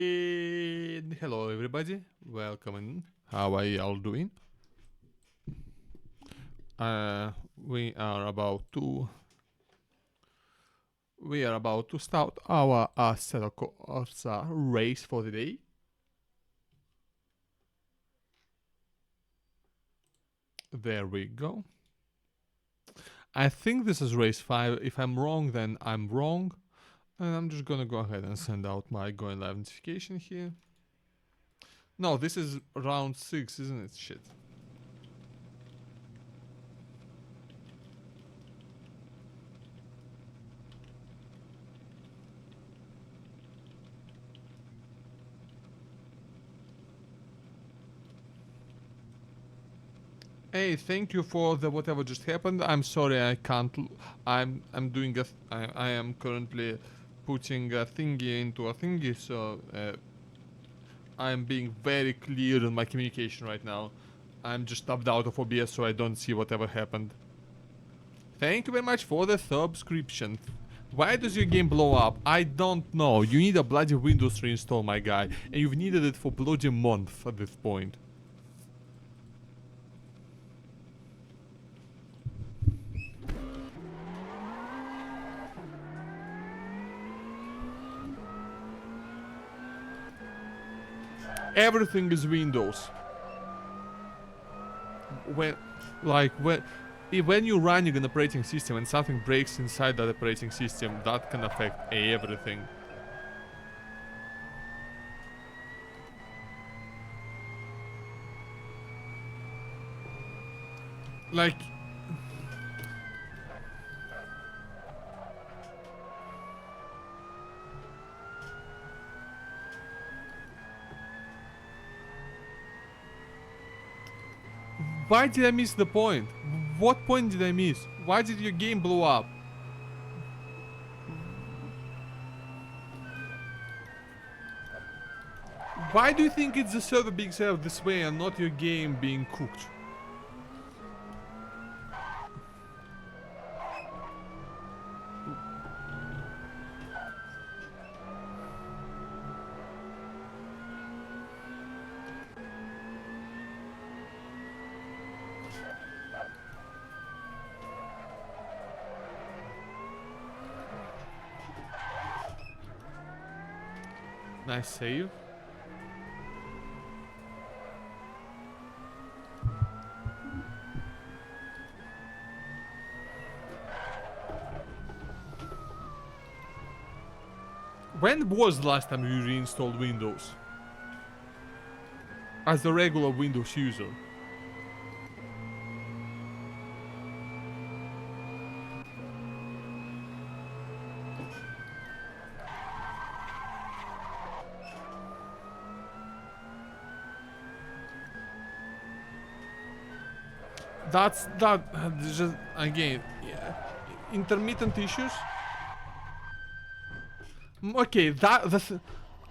And hello everybody, welcome in. How are you all doing? We are about to start our Assetto Corsa race for the day. There we go. I think this is race 5. If I'm wrong, then I'm wrong. And I'm just gonna go ahead and send out my going live notification here. No, this is round 6, isn't it? Shit. Hey, thank you for the whatever just happened. I'm sorry I can't. I'm doing a. I am currently putting a thingy into a thingy, so I'm being very clear in my communication right now. I'm just tapped out of OBS, so I don't see whatever happened. Thank you very much for the subscription. Why does your game blow up? I don't know. You need a bloody Windows reinstall, my guy, and you've needed it for bloody month at this point. Everything is Windows. When you're running an operating system and something breaks inside that operating system, that can affect everything. Like, why did I miss the point? What point did I miss? Why did your game blow up? Why do you think it's the server being set up this way and not your game being cooked? Nice save. When was the last time you reinstalled Windows? As a regular Windows user. That's just again, yeah, intermittent issues. Okay, the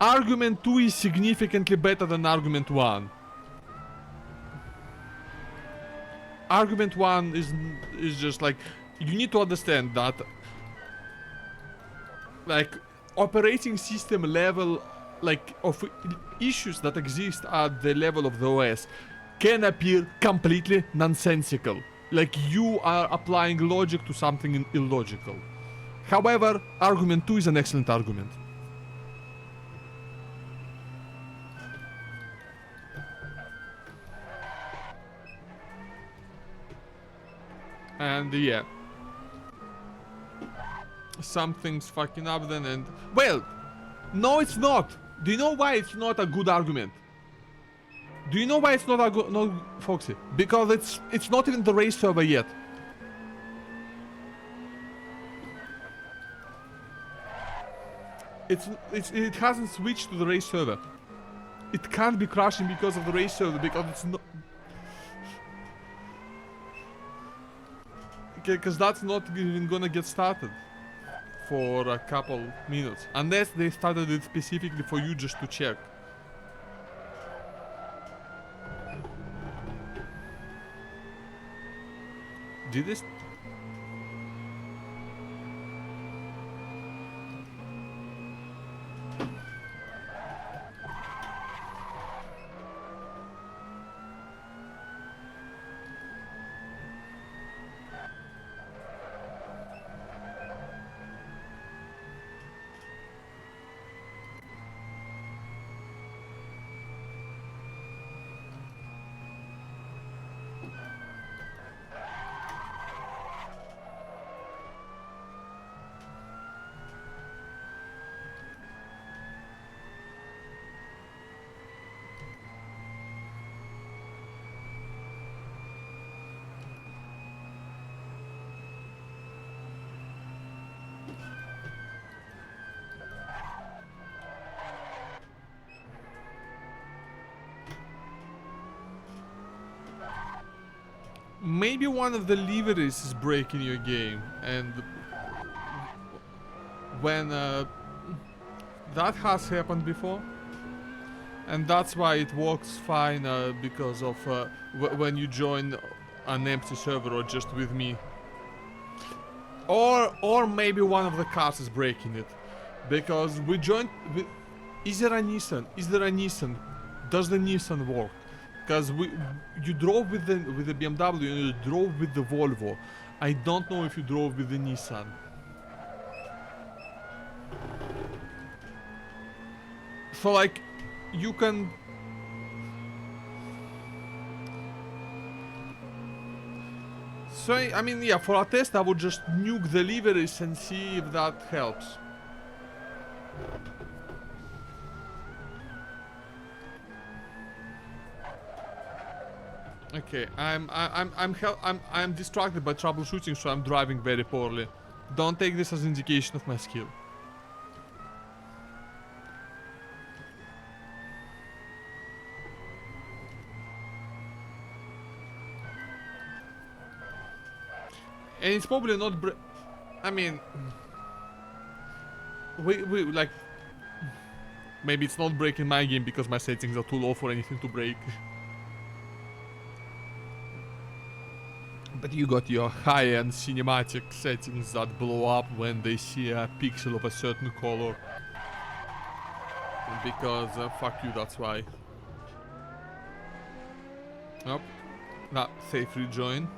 argument 2 is significantly better than argument 1. Argument 1 is just like, you need to understand that, like, operating system level, like, of issues that exist at the level of the OS can appear completely nonsensical. Like, you are applying logic to something illogical. However, argument 2 is an excellent argument. And yeah, something's fucking up then, and well, no, it's not. Do you know why it's not a good argument? Do you know why it's not a good, no, Foxy? Because it's not even the race server yet. It hasn't switched to the race server. It can't be crashing because of the race server, because it's not. Okay, because that's not even gonna get started for a couple minutes, unless they started it specifically for you just to check. Did this? maybe one of the liveries is breaking your game, and when that has happened before, and that's why it works fine because of when you join an empty server or just with me, or maybe one of the cars is breaking it, because we joined with. Is there a Nissan? Is there a Nissan? Does the Nissan work? Because you drove with the BMW and you drove with the Volvo. I don't know if you drove with the Nissan. So like, you can. So I mean, yeah, for a test I would just nuke the liveries and see if that helps. Okay, I'm distracted by troubleshooting, so I'm driving very poorly. Don't take this as an indication of my skill. And it's probably not I mean, we like, maybe it's not breaking my game because my settings are too low for anything to break. But you got your high-end cinematic settings that blow up when they see a pixel of a certain color. Because fuck you, that's why. Nope. Nah, safe rejoin.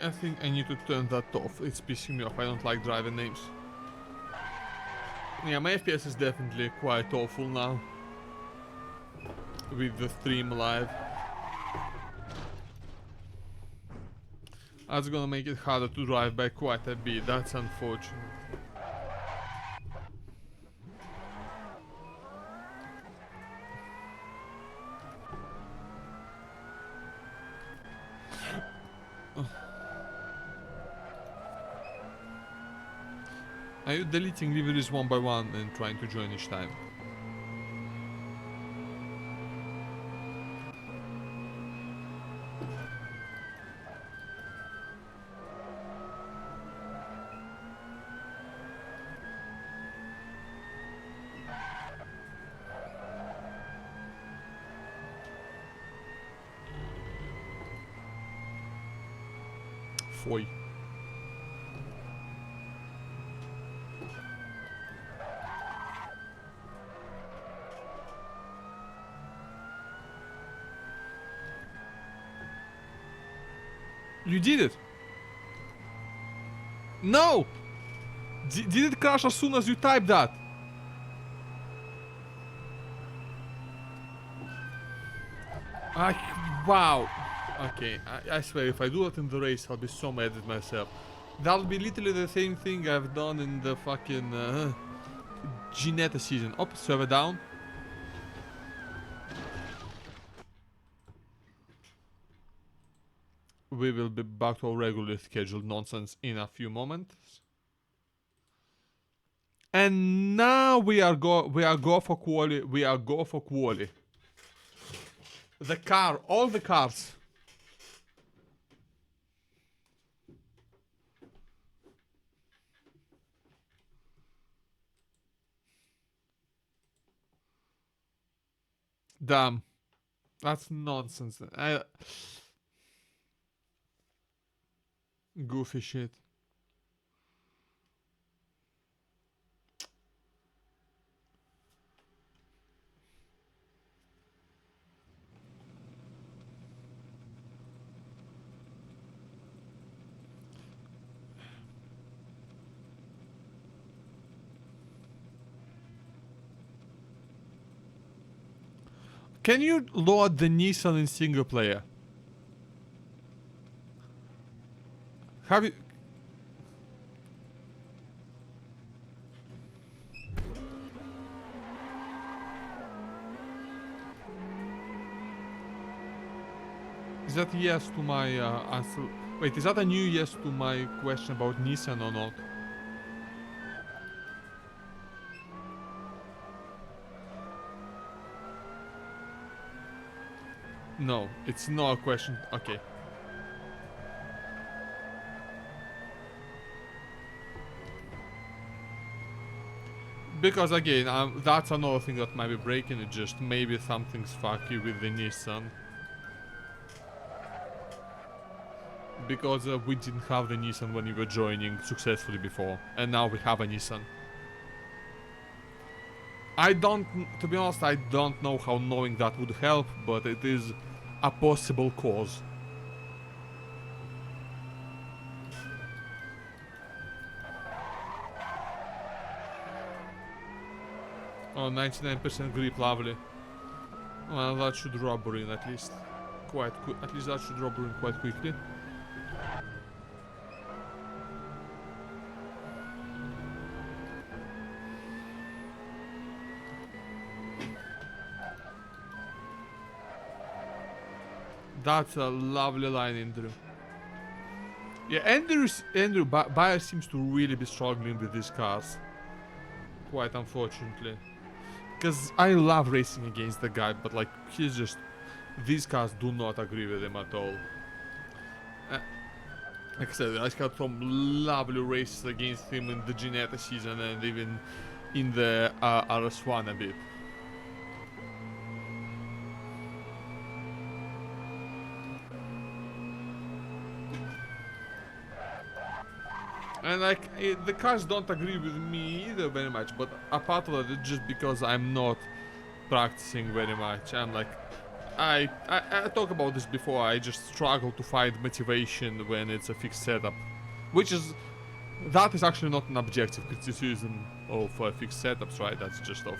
I think I need to turn that off. It's pissing me off. I don't like driver names. Yeah, my FPS is definitely quite awful now. With the stream live. That's gonna make it harder to drive by quite a bit. That's unfortunate. Are you deleting liveries one by one and trying to join each time? Foy. You did it! No! Did it crash as soon as you typed that? Wow. Okay, I swear if I do that in the race, I'll be so mad at myself. That'll be literally the same thing I've done in the fucking Ginetta season. Oh, server down. We will be back to our regularly scheduled nonsense in a few moments. And now we are go for quali. We are go for quali. The car, all the cars. Damn, that's nonsense. Goofy shit. Can you load the Nissan in single player? Have you? Is that yes to my answer? Wait, is that a new yes to my question about Nissan or not? No, it's not a question. Okay. Because again, that's another thing that might be breaking it. Just maybe something's fucky with the Nissan. Because we didn't have the Nissan when we were joining successfully before, and now we have a Nissan. I don't, to be honest, I don't know how knowing that would help, but it is a possible cause. Oh, 99% grip, lovely. Well, that should rubber in at least. At least that should rubber in quite quickly. That's a lovely line, Andrew. Yeah, Andrew Bayer seems to really be struggling with these cars. Quite unfortunately. Because I love racing against the guy, but like, he's just... These cars do not agree with him at all. Like I said, I had some lovely races against him in the Ginetta season and even in the RS1 a bit. And like, the cars don't agree with me either very much, but apart of that, it's just because I'm not practicing very much. I'm like, I talked about this before, I just struggle to find motivation when it's a fixed setup. Which is, that is actually not an objective criticism of fixed setups, right? That's just of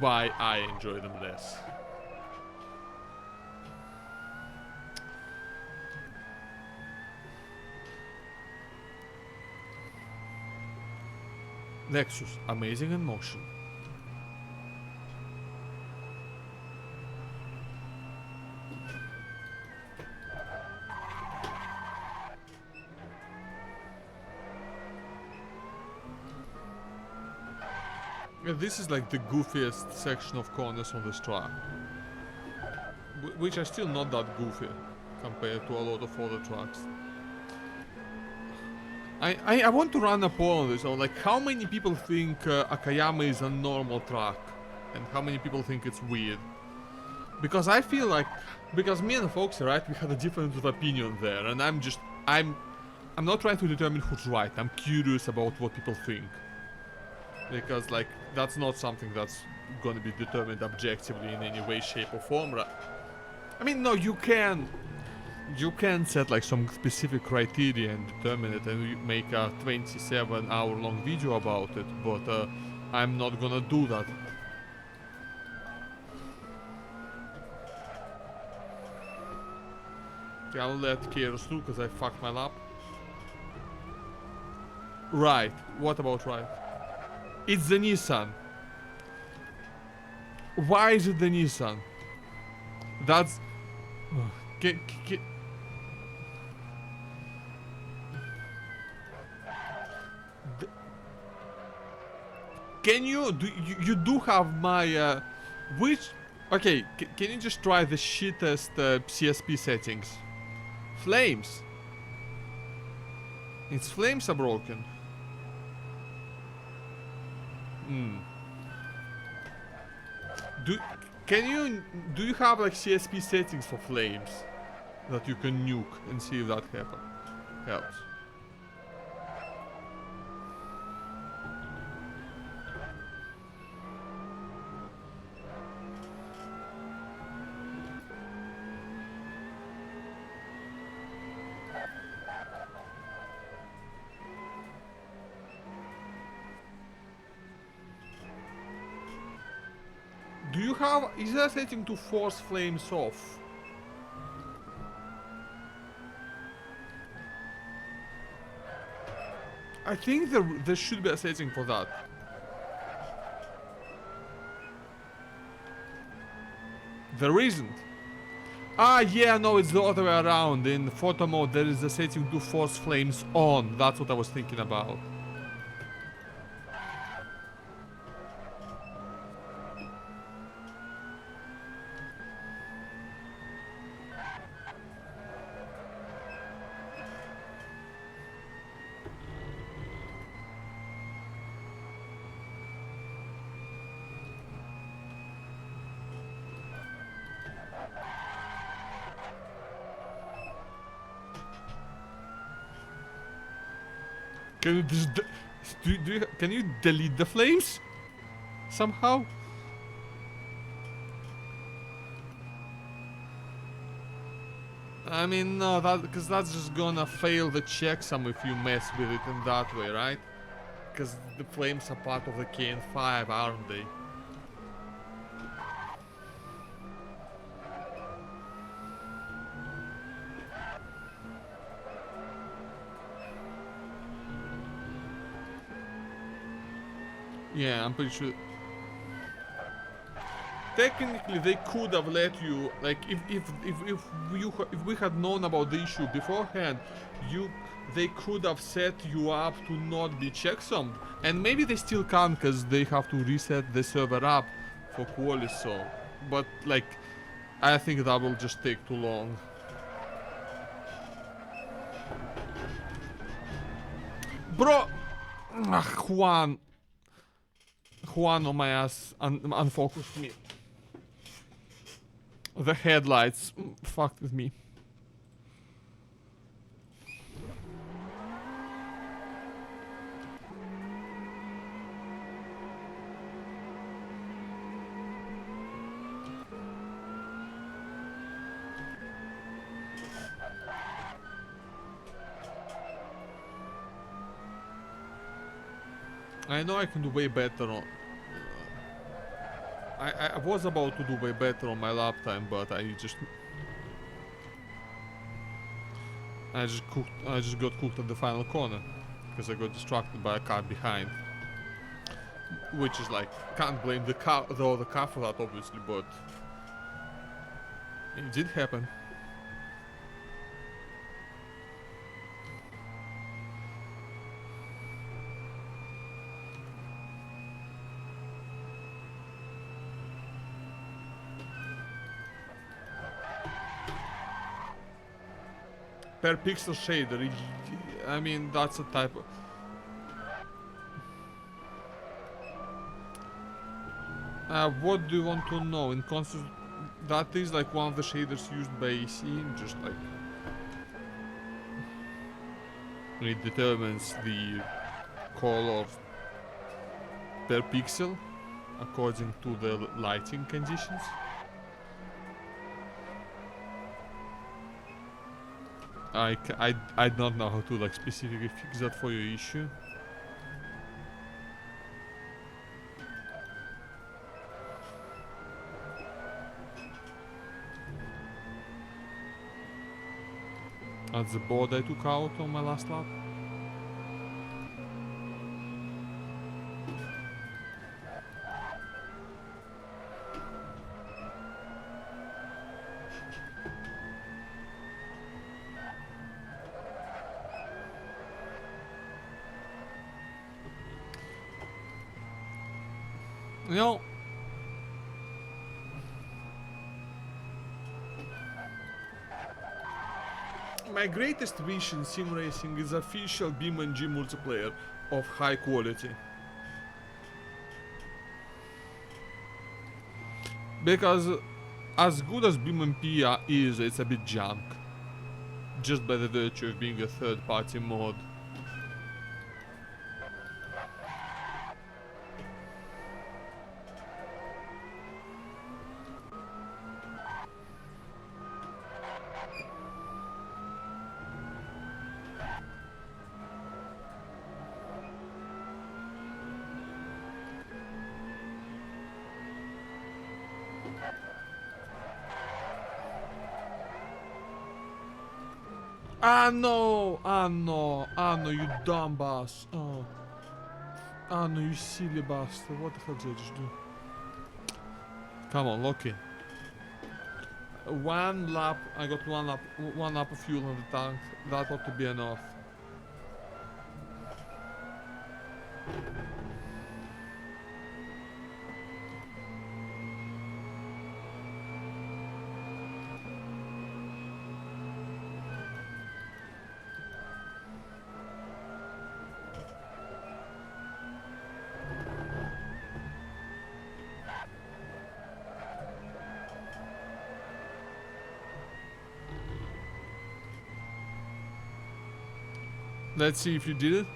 why I enjoy them less. Lexus, amazing in motion. Yeah, this is like the goofiest section of corners on this track. Which are still not that goofy compared to a lot of other tracks. I want to run a poll on this, on like how many people think Okayama is a normal track and how many people think it's weird. Because I feel like, because me and Foxy, right, we had a difference of opinion there, and I'm not trying to determine who's right, I'm curious about what people think. Because like, that's not something that's gonna be determined objectively in any way, shape or form, right? I mean, no, you can set like some specific criteria and determine it and make a 27-hour long video about it, but I'm not gonna do that. Okay, I'll let Kairos through because I fucked my lap. Right, what about right? It's the Nissan. Why is it the Nissan? That's... Can you do have my which okay, can you just try the shittest CSP settings? Flames. Its flames are broken. Do you have like CSP settings for flames that you can nuke and see if that helps? Do you have... Is there a setting to force flames off? I think there should be a setting for that. There isn't. Ah, yeah, no, it's the other way around. In photo mode, there is a setting to force flames on. That's what I was thinking about. Can you just can you delete the flames somehow? I mean, no, that because that's just gonna fail the checksum if you mess with it in that way, right? Because the flames are part of the KN5, aren't they? Yeah, I'm pretty sure. Technically, they could have let you, like, if we had known about the issue beforehand, they could have set you up to not be checksummed, and maybe they still can't because they have to reset the server up for quality. So, but like, I think that will just take too long. Bro, Juan on my ass unfocused me. The headlights fucked with me. I know I can do way better on... I was about to do way better on my lap time, but I just got cooked at the final corner because I got distracted by a car behind, which is like, can't blame the other car for that obviously, but it did happen. Per pixel shader, I mean, that's a type of... what do you want to know? In constant, that is like one of the shaders used by AC, just like... It determines the color per pixel according to the lighting conditions. I don't know how to like specifically fix that for your issue. That's the board I took out on my last lap. You know, my greatest wish in sim racing is official BeamNG multiplayer of high quality. Because as good as BeamNP is, it's a bit junk. Just by the virtue of being a third-party mod. Ah no! Ah no! Ah no, you dumb bass. Oh. Ah no, you silly bastard. What the hell did I just do? Come on, lock in. One lap. I got one lap of fuel in the tank. That ought to be enough. Let's see if you did it.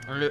Okay.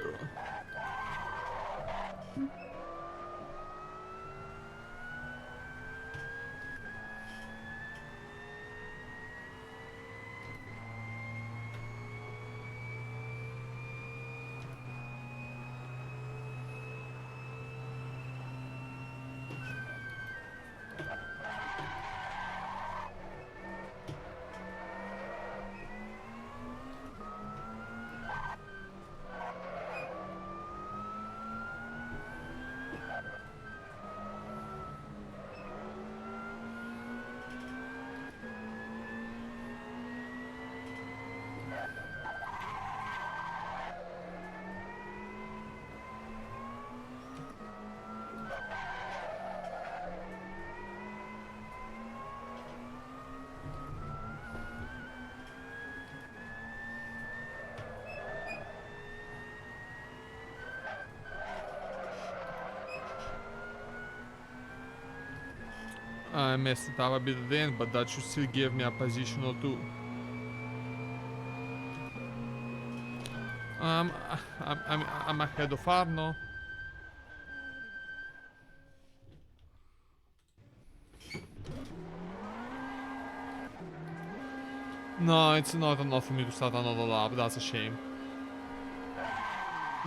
I messed it up a bit at the end, but that should still give me a position or two. Um, I'm ahead of Arno. No, it's not enough for me to start another lap. That's a shame.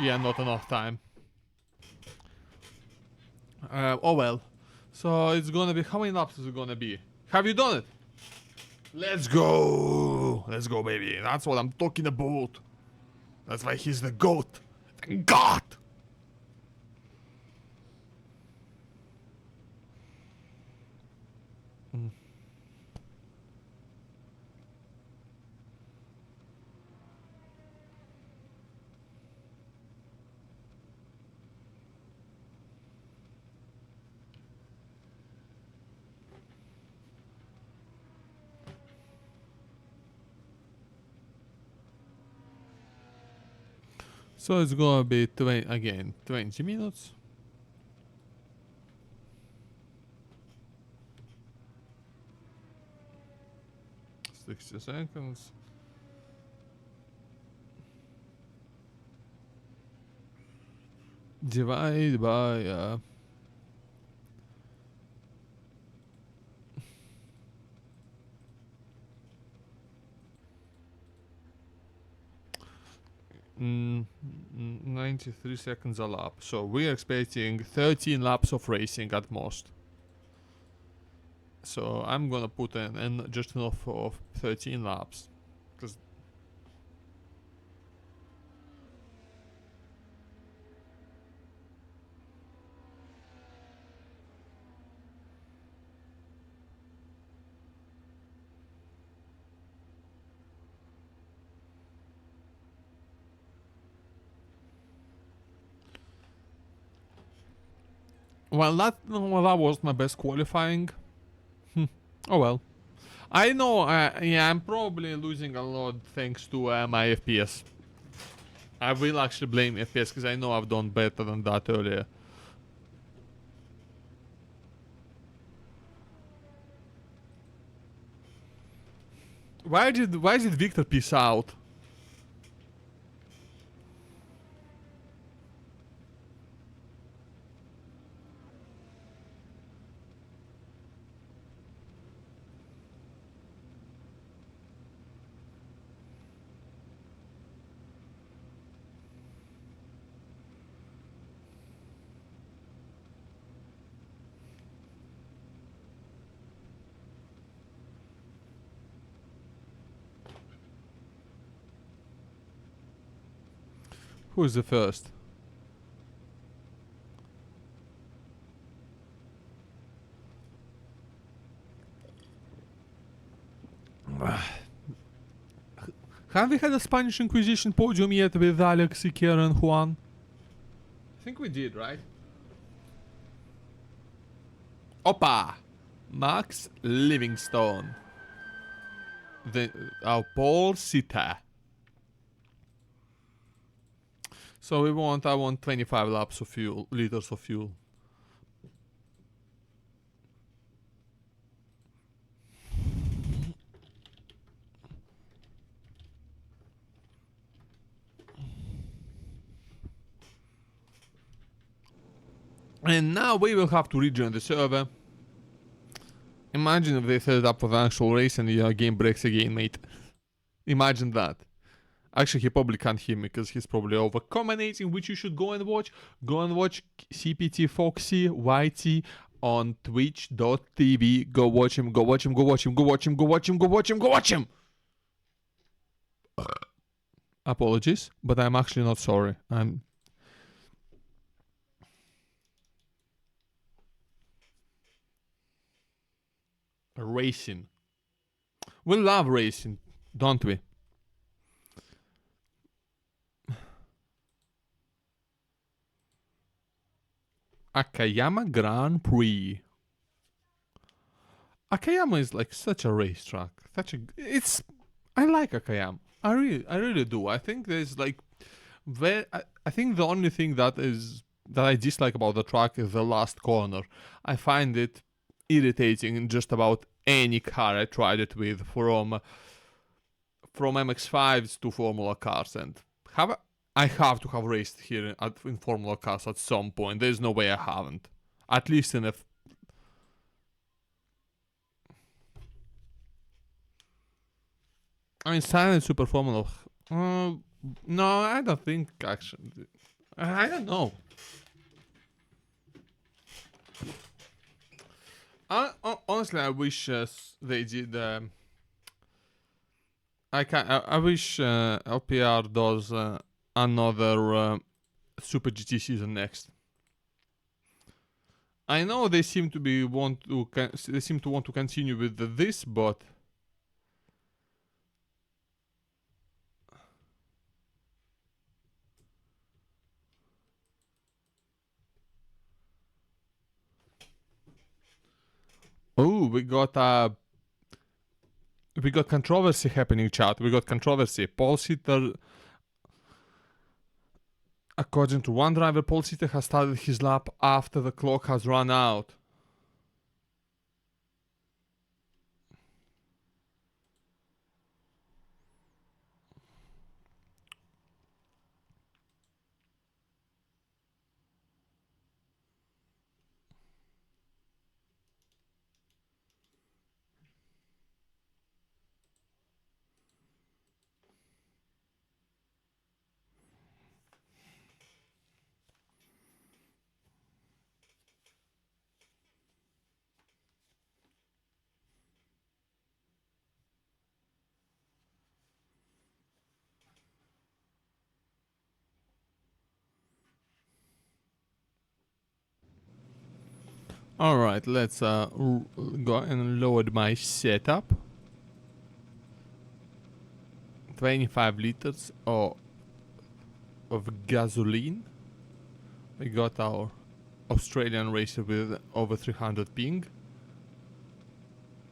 Yeah, not enough time. Oh well. So it's gonna be, how many laps is it gonna be? Have you done it? Let's go! Let's go, baby. That's what I'm talking about. That's why he's the GOAT. The GOAT! So it's gonna be 20 minutes. $60 seconds. Divide by 93 seconds a lap. So we're expecting 13 laps of racing at most. So I'm gonna put in just enough of 13 laps. Cause well, that was my best qualifying. Oh well. I know, yeah, I'm probably losing a lot thanks to my FPS. I will actually blame FPS because I know I've done better than that earlier. Why did Victor peace out? Who is the first? Have we had a Spanish Inquisition podium yet with Alex, Iker and Juan? I think we did, right? Opa! Max Livingstone. Our Paul Sita. So I want 25 laps of fuel, liters of fuel. And now we will have to rejoin the server. Imagine if they set it up for the actual race and the game breaks again, mate. Imagine that. Actually, he probably can't hear me because he's probably over commentating, which you should go and watch. Go and watch CPT Foxy YT on twitch.tv. Go watch him, go watch him, go watch him, go watch him, go watch him, go watch him, go watch him! Apologies, but I'm actually not sorry. I'm... Racing. We love racing, don't we? Okayama Grand Prix. Okayama is like such a racetrack. I like Okayama. I really do. I think there's like I think the only thing that I dislike about the track is the last corner. I find it irritating in just about any car I tried it with, from MX-5s to Formula cars, and I have to have raced here in Formula cars at some point. There's no way I haven't. At least in a... I mean, Silent Super Formula... no, I don't think, actually. I don't know. Honestly, I wish they did... I wish LPR does another Super GT season next. I know they seem to want to continue with this, but oh, we got controversy happening, chat. We got controversy. Paul Sitter, according to one driver, Paul Sitter has started his lap after the clock has run out. Alright, let's go and load my setup. 25 liters of gasoline. We got our Australian racer with over 300 ping.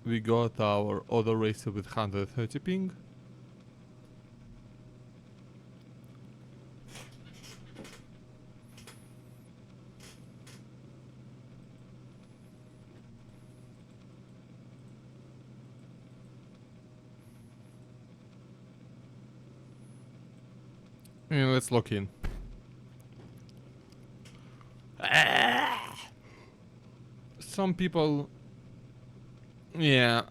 We got our other racer with 130 ping. And let's lock in. Some people... Yeah,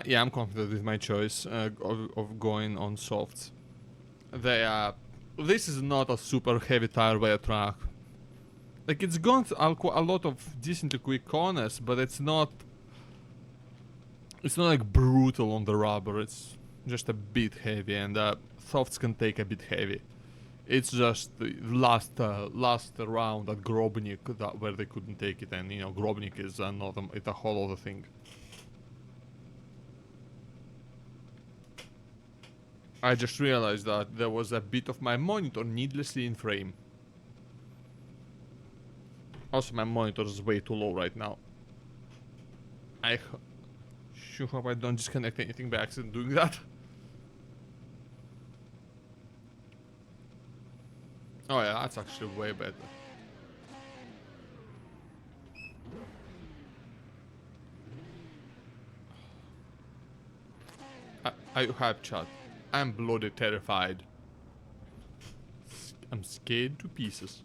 yeah, I'm confident with my choice of going on softs. This is not a super heavy tire wear track. Like, it's got a lot of decently quick corners, but it's not like brutal on the rubber. It's just a bit heavy, and softs can take a bit heavy. It's just the last round at Grobnik where they couldn't take it, and Grobnik is it's a whole other thing. I just realized that there was a bit of my monitor needlessly in frame. Also, my monitor is way too low right now. I sure hope I don't disconnect anything by accident doing that. Oh yeah, that's actually way better. I have chat. I'm bloody terrified. I'm scared to pieces.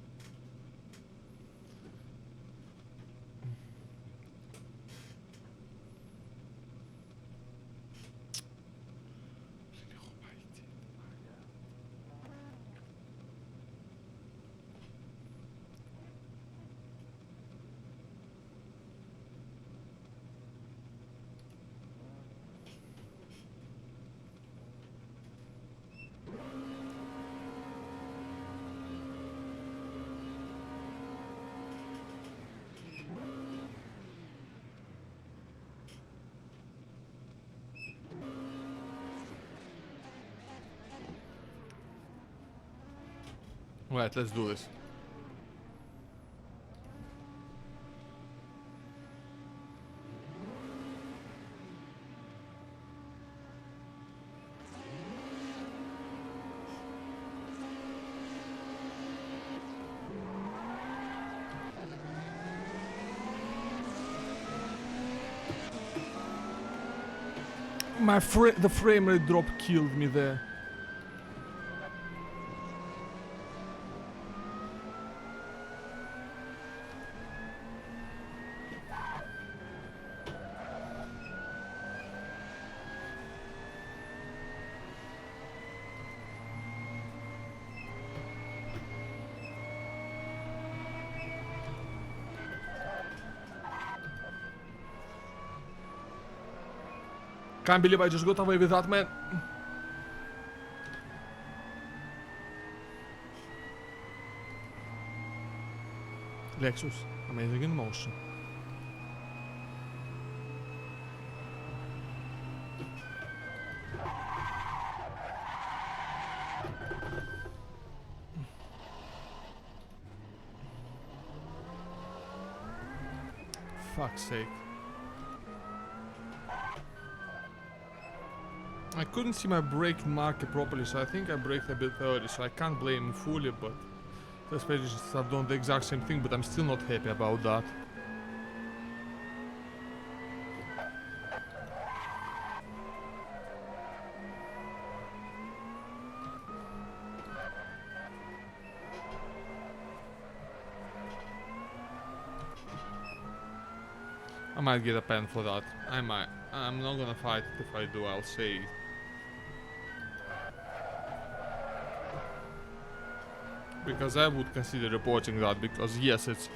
Right, let's do this. The frame rate drop killed me there. Can't believe I just got away with that, man. Lexus, amazing in motion. Fuck's sake. I couldn't see my brake marker properly, so I think I braked a bit early, so I can't blame him fully, but especially since I've done the exact same thing, but I'm still not happy about that. I might get a pen for that. I might. I'm not gonna fight it. If I do, I'll say it. Because I would consider reporting that, because yes, it's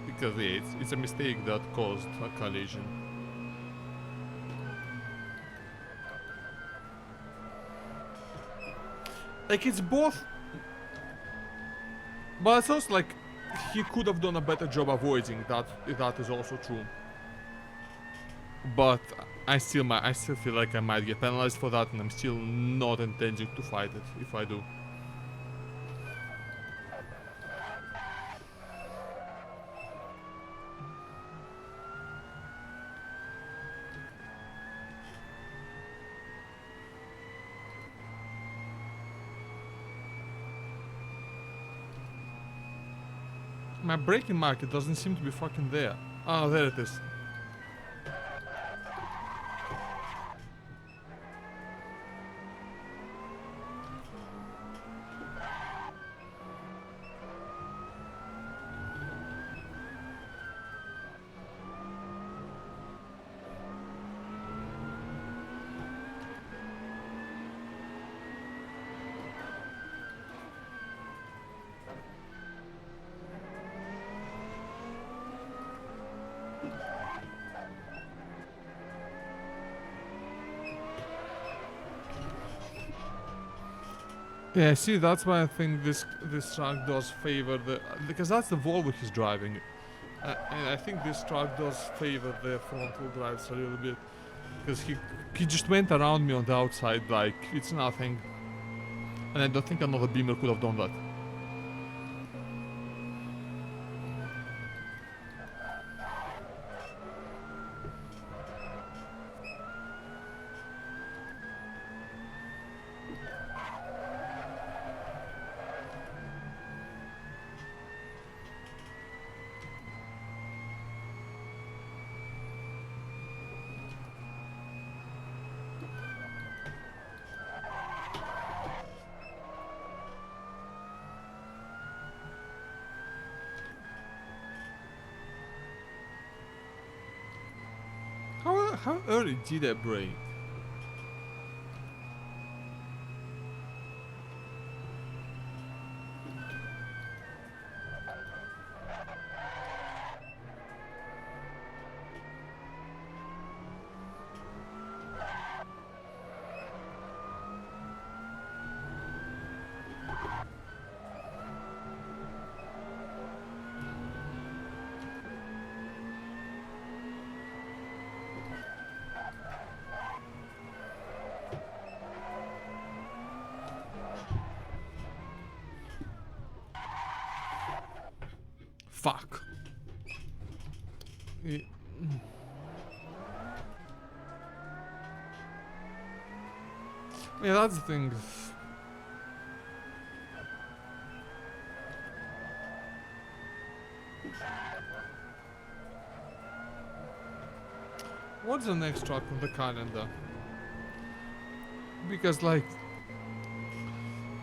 because yeah, it's a mistake that caused a collision. Like, it's both, but it's also like he could have done a better job avoiding that. That is also true. But I still feel like I might get penalized for that, and I'm still not intending to fight it if I do. My braking marker doesn't seem to be fucking there. Oh, there it is. Yeah, see, that's why I think this truck does favor the, because that's the Volvo he's driving, and I think this truck does favor the front wheel drives a little bit. because he just went around me on the outside like it's nothing, and I don't think another beamer could have done that. How early did I break? Fuck. Yeah, that's the thing. What's the next track on the calendar? Because like,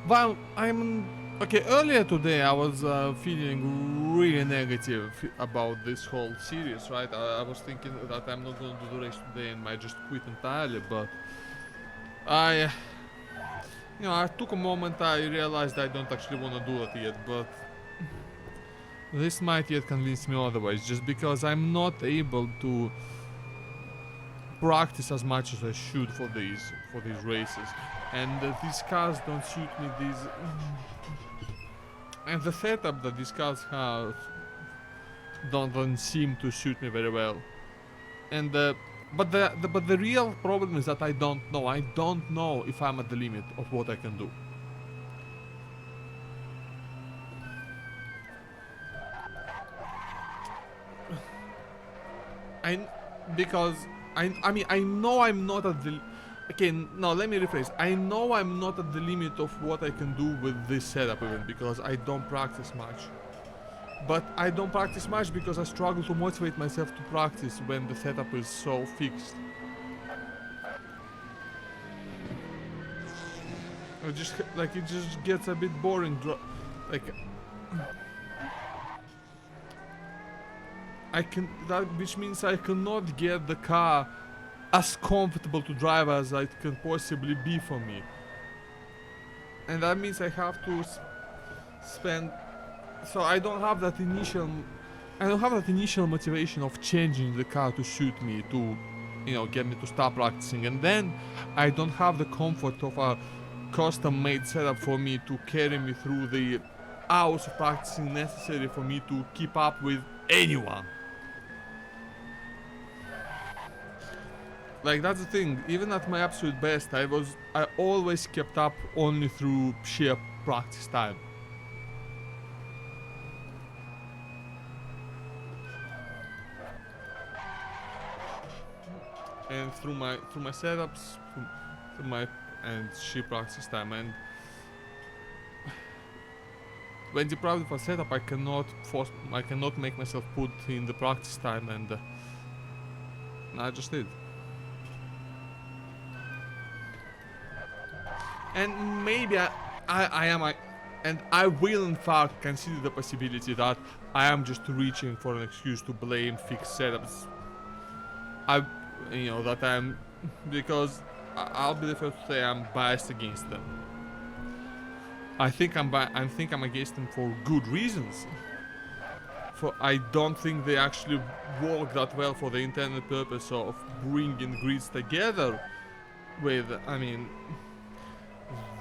well, okay. Earlier today, I was feeling really negative about this whole series, right? I was thinking that I'm not going to do the race today and might just quit entirely, but I took a moment. I realized I don't actually want to do it yet, but this might yet convince me otherwise, just because I'm not able to practice as much as I should for these races, and these cars don't suit me. And the setup that these cars have don't seem to suit me very well. And but the real problem is that I don't know. I don't know if I'm at the limit of what I can do. Because I mean I know I'm not at the. Okay, no, let me rephrase. I know I'm not at the limit of what I can do with this setup even because I don't practice much. But I don't practice much because I struggle to motivate myself to practice when the setup is so fixed. It just gets a bit boring. Which means I cannot get the car as comfortable to drive as it can possibly be for me. And that means I have to spend. So I don't have that initial motivation of changing the car to suit me, to get me to start practicing. And then I don't have the comfort of a custom-made setup for me to carry me through the hours of practicing necessary for me to keep up with anyone. Like, that's the thing. Even at my absolute best, I always kept up only through sheer practice time. And through my setups, through my sheer practice time. And when deprived of a setup, I cannot make myself put in the practice time, and I just did. And maybe and I will in fact consider the possibility that I am just reaching for an excuse to blame fixed setups. Because I'll be the first to say I'm biased against them. I think I'm against them for good reasons. For I don't think they actually work that well for the intended purpose of bringing grids together.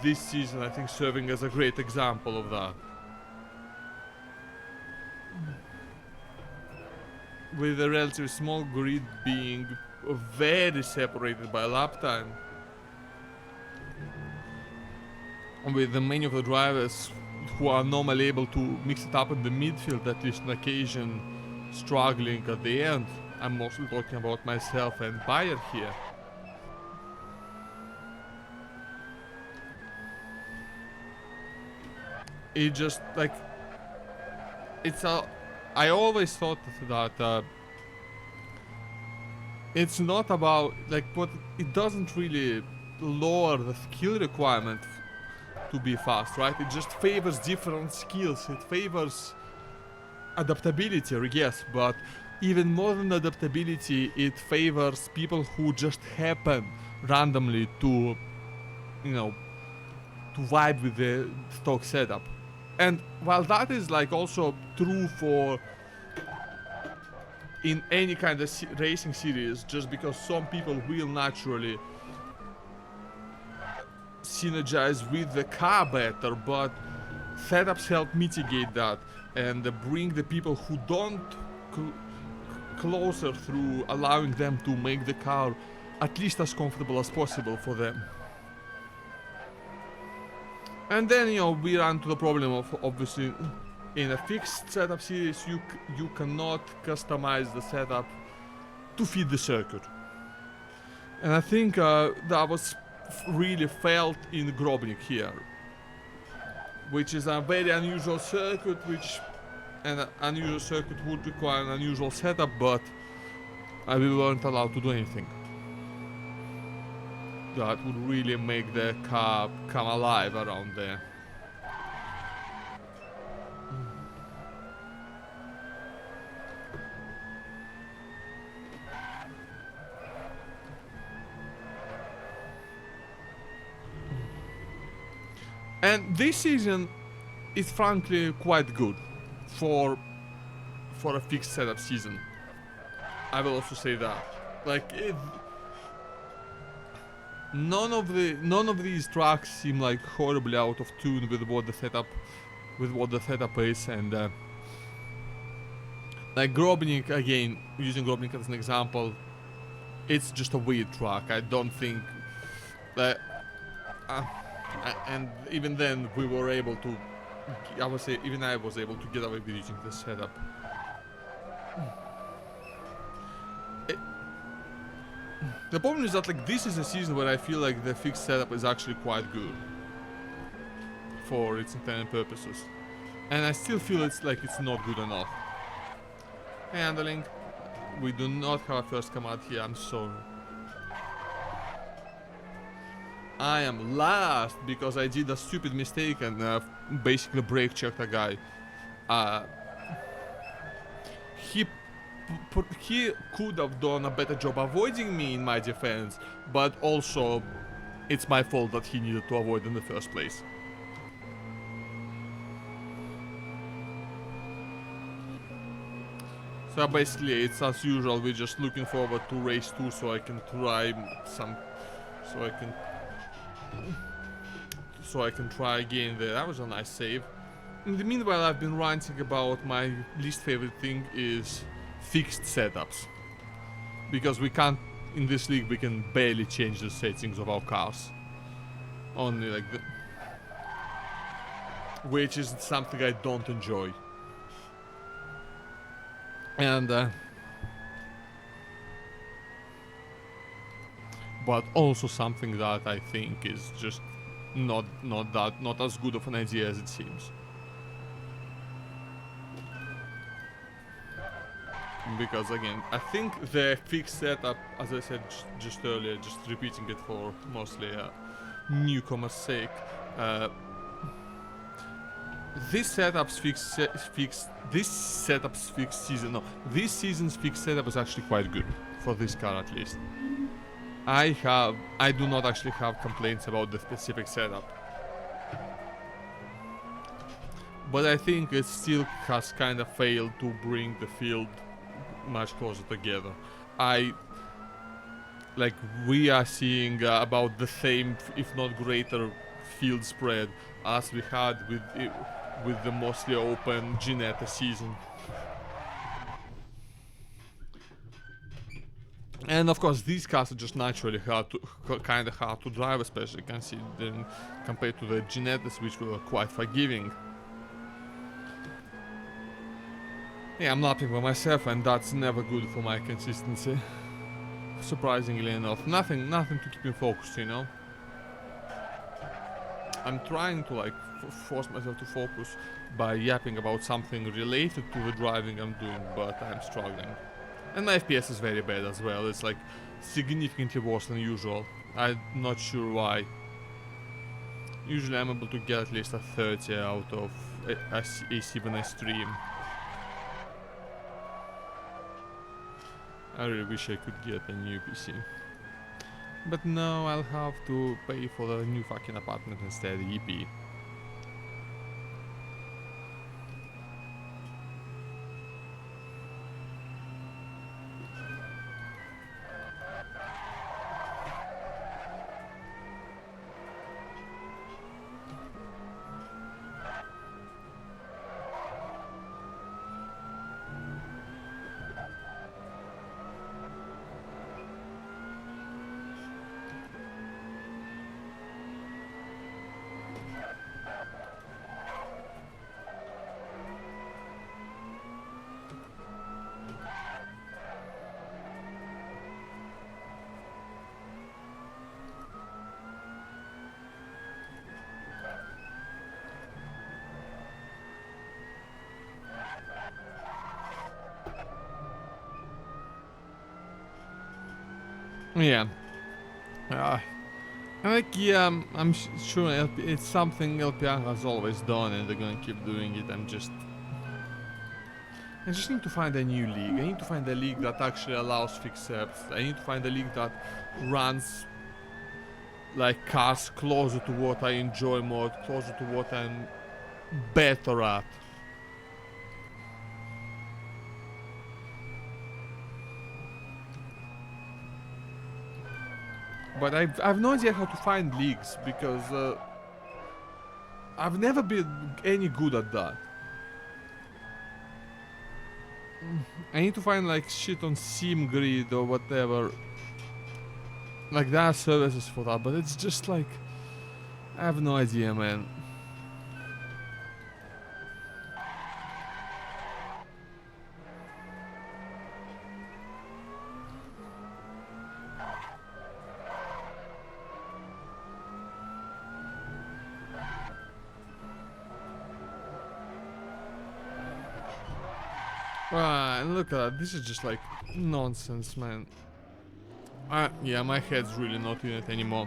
This season I think serving as a great example of that. With a relatively small grid being very separated by lap time, with many of the drivers who are normally able to mix it up in the midfield, at least on occasion, struggling at the end. I'm mostly talking about myself and Bayer here. It just like I always thought that it's not about like what it doesn't really lower the skill requirement to be fast, right? It just favors different skills. It favors adaptability, yes, but even more than adaptability, it favors people who just happen randomly to, you know, to vibe with the stock setup. And while that is like also true for in any kind of racing series, just because some people will naturally synergize with the car better, but setups help mitigate that and bring the people who don't closer through allowing them to make the car at least as comfortable as possible for them. And then, you know, we run to the problem of, obviously, in a fixed setup series, you cannot customize the setup to fit the circuit. And I think that was really felt in Grobnik here, which is a very unusual circuit, which an unusual circuit would require an unusual setup, but we weren't allowed to do anything that would really make the car come alive around there. And this season is frankly quite good for a fixed setup season. I will also say that. Like none of these tracks seem like horribly out of tune with what the setup is, and like Grobnik, again, using Grobnik as an example, it's just a weird track. I don't think that and even then we were able to, I would say even I was able to get away with using this setup. The problem is that like this is a season where I feel like the fixed setup is actually quite good for its intended purposes, and I still feel it's not good enough. Handling, we do not have a first command here, I'm sorry. I am last because I did a stupid mistake and basically brake checked a guy. He could have done a better job avoiding me in my defense, but also it's my fault that he needed to avoid in the first place. So basically it's as usual, we're just looking forward to race 2 so I can try try again there. That was a nice save. In the meanwhile, I've been ranting about my least favorite thing is fixed setups, because we can't, in this league we can barely change the settings of our cars, only like the, which is something I don't enjoy. And but also something that I think is just not as good of an idea as it seems. Because again, I think the fixed setup, as I said just earlier, just repeating it for mostly newcomers' sake, this season's fixed setup is actually quite good for this car at least. I do not actually have complaints about the specific setup, but I think it still has kind of failed to bring the field much closer together. We are seeing about the same, if not greater, field spread as we had with the mostly open Ginetta season. And of course, these cars are just naturally kind of hard to drive, especially considering compared to the Genettas, which were quite forgiving. Yeah, I'm lapping by myself, and that's never good for my consistency. Surprisingly enough, nothing to keep me focused, you know. I'm trying to like force myself to focus by yapping about something related to the driving I'm doing, but I'm struggling. And my FPS is very bad as well. It's like significantly worse than usual. I'm not sure why. Usually I'm able to get at least a 30 out of AC when I stream. I really wish I could get a new PC. But no, I'll have to pay for the new fucking apartment instead, yippee. Yeah. Like, yeah, I'm sure it's something LPR has always done and they're gonna keep doing it. I just need to find a new league. I need to find a league that actually allows fixed ups. I need to find a league that runs like cars closer to what I enjoy more, closer to what I'm better at. But I've no idea how to find leagues because I've never been any good at that. I need to find like shit on SimGrid or whatever. Like there are services for that, but it's just like I have no idea, man. And look at that, this is just like nonsense, man. Yeah, my head's really not in it anymore.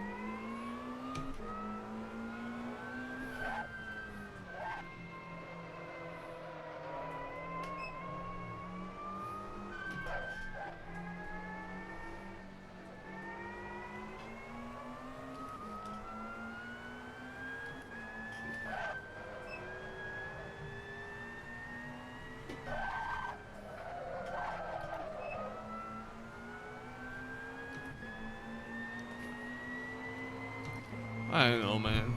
I don't know, man.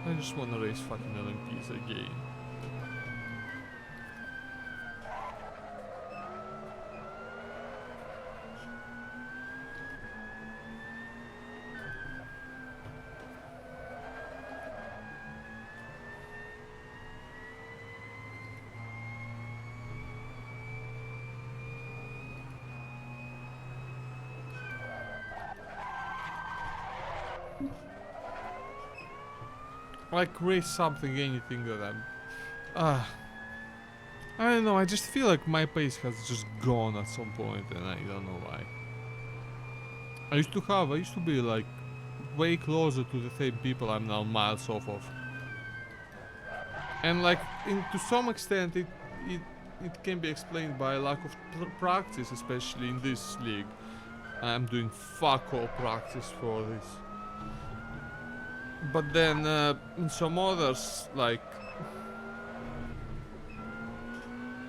I just wanna race fucking LMPs again. Like race something, anything that I don't know, I just feel like my pace has just gone at some point and I don't know why. I used to be like way closer to the same people I'm now miles off of. And like, to some extent it can be explained by lack of practice, especially in this league. I'm doing fuck all practice for this. But then in some others, like,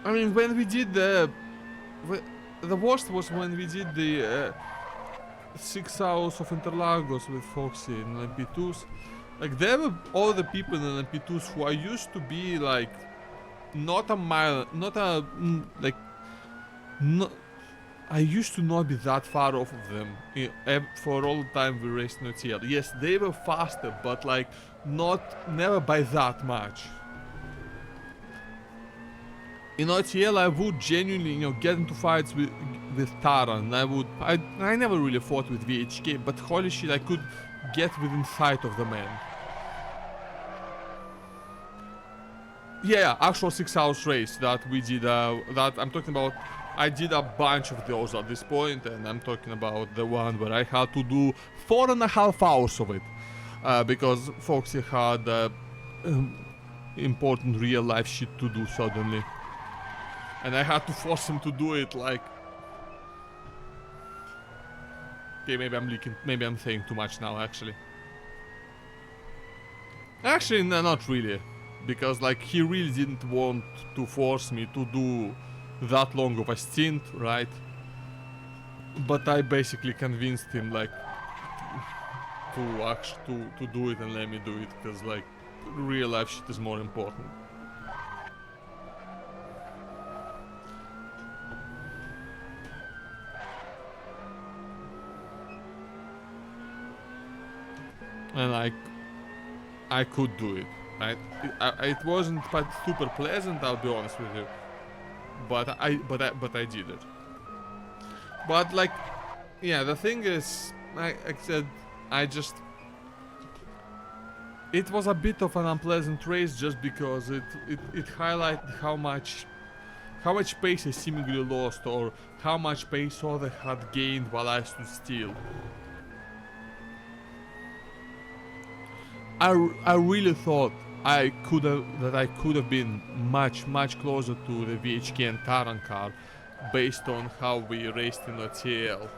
I mean, when we did the worst was when we did the 6 hours of Interlagos with Foxy in LP2s. Like, there were all the people in LP2s who I used to be like, not a mile, not a like, I used to not be that far off of them for all the time we raced in OTL. Yes, they were faster, but like never by that much. In OTL, I would genuinely, get into fights with Taran. I never really fought with VHK, but holy shit, I could get within sight of the man. Yeah, actual 6 hours race that we did, that I'm talking about. I did a bunch of those at this point, and I'm talking about the one where I had to do 4.5 hours of it. Because Foxy had important real life shit to do suddenly. And I had to force him to do it like... Okay, maybe I'm leaking, maybe I'm saying too much now actually. Actually, no, not really. Because like he really didn't want to force me to do that long of a stint, right? But I basically convinced him like to do it and let me do it, because like real life shit is more important. And like I could do it, right? It wasn't super pleasant, I'll be honest with you. But I did it. But like, yeah, the thing is, like I said, I just... It was a bit of an unpleasant race just because it highlighted how much pace I seemingly lost, or how much pace other had gained while I stood still. I really thought I could have been much closer to the VHK and Taran car based on how we raced in the TL.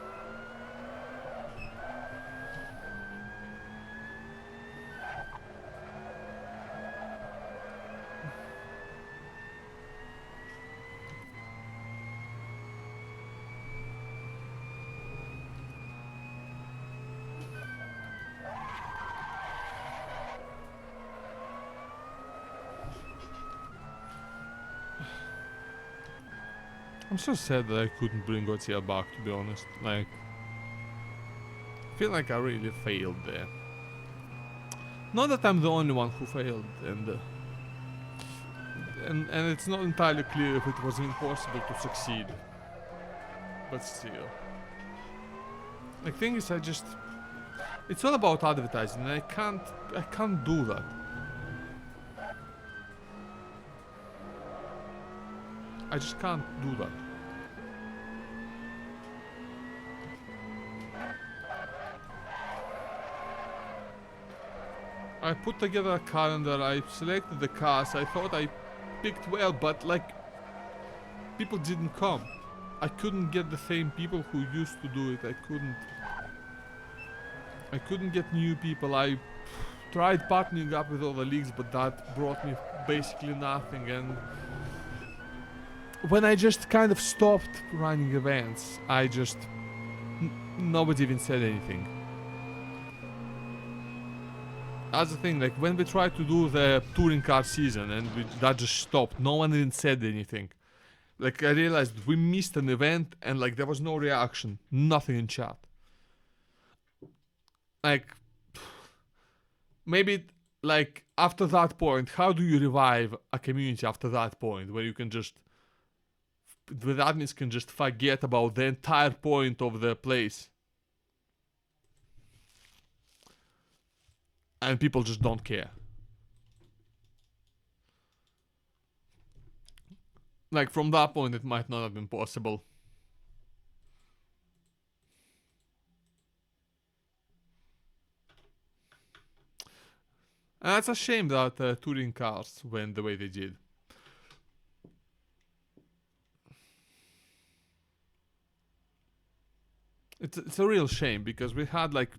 I'm so sad that I couldn't bring Godzilla back, to be honest. Like, I feel like I really failed there. Not that I'm the only one who failed, and it's not entirely clear if it was impossible to succeed. But still. The thing is, it's all about advertising, and I can't do that. I just can't do that. I put together a calendar, I selected the cars, I thought I picked well, but like, people didn't come. I couldn't get the same people who used to do it. I couldn't get new people. I tried partnering up with other leagues, but that brought me basically nothing. And when I just kind of stopped running events, nobody even said anything. That's the thing, like when we tried to do the touring car season and that just stopped, no one even said anything. Like I realized we missed an event and like there was no reaction, nothing in chat. Like, maybe like after that point, how do you revive a community after that point where you can just... the admins can just forget about the entire point of the place. And people just don't care. Like from that point it might not have been possible. And it's a shame that touring cars went the way they did. It's a real shame because we had like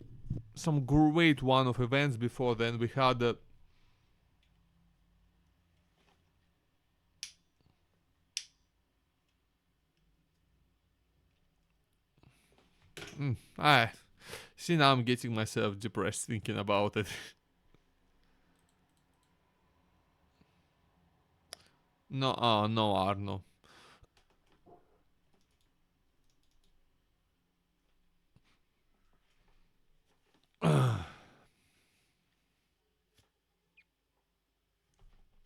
some great one-off events before then. We had I see, now I'm getting myself depressed thinking about it. No, no, Arno.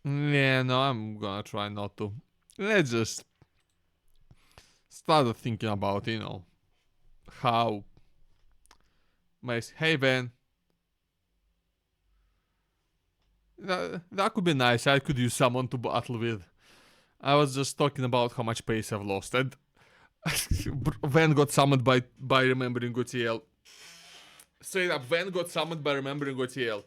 Yeah, no, I'm gonna try not to. Let's just start thinking about, how my. Hey, Ben. That could be nice. I could use someone to battle with. I was just talking about how much pace I've lost. And Van got summoned by remembering OTL. Straight up, Van got summoned by remembering OTL.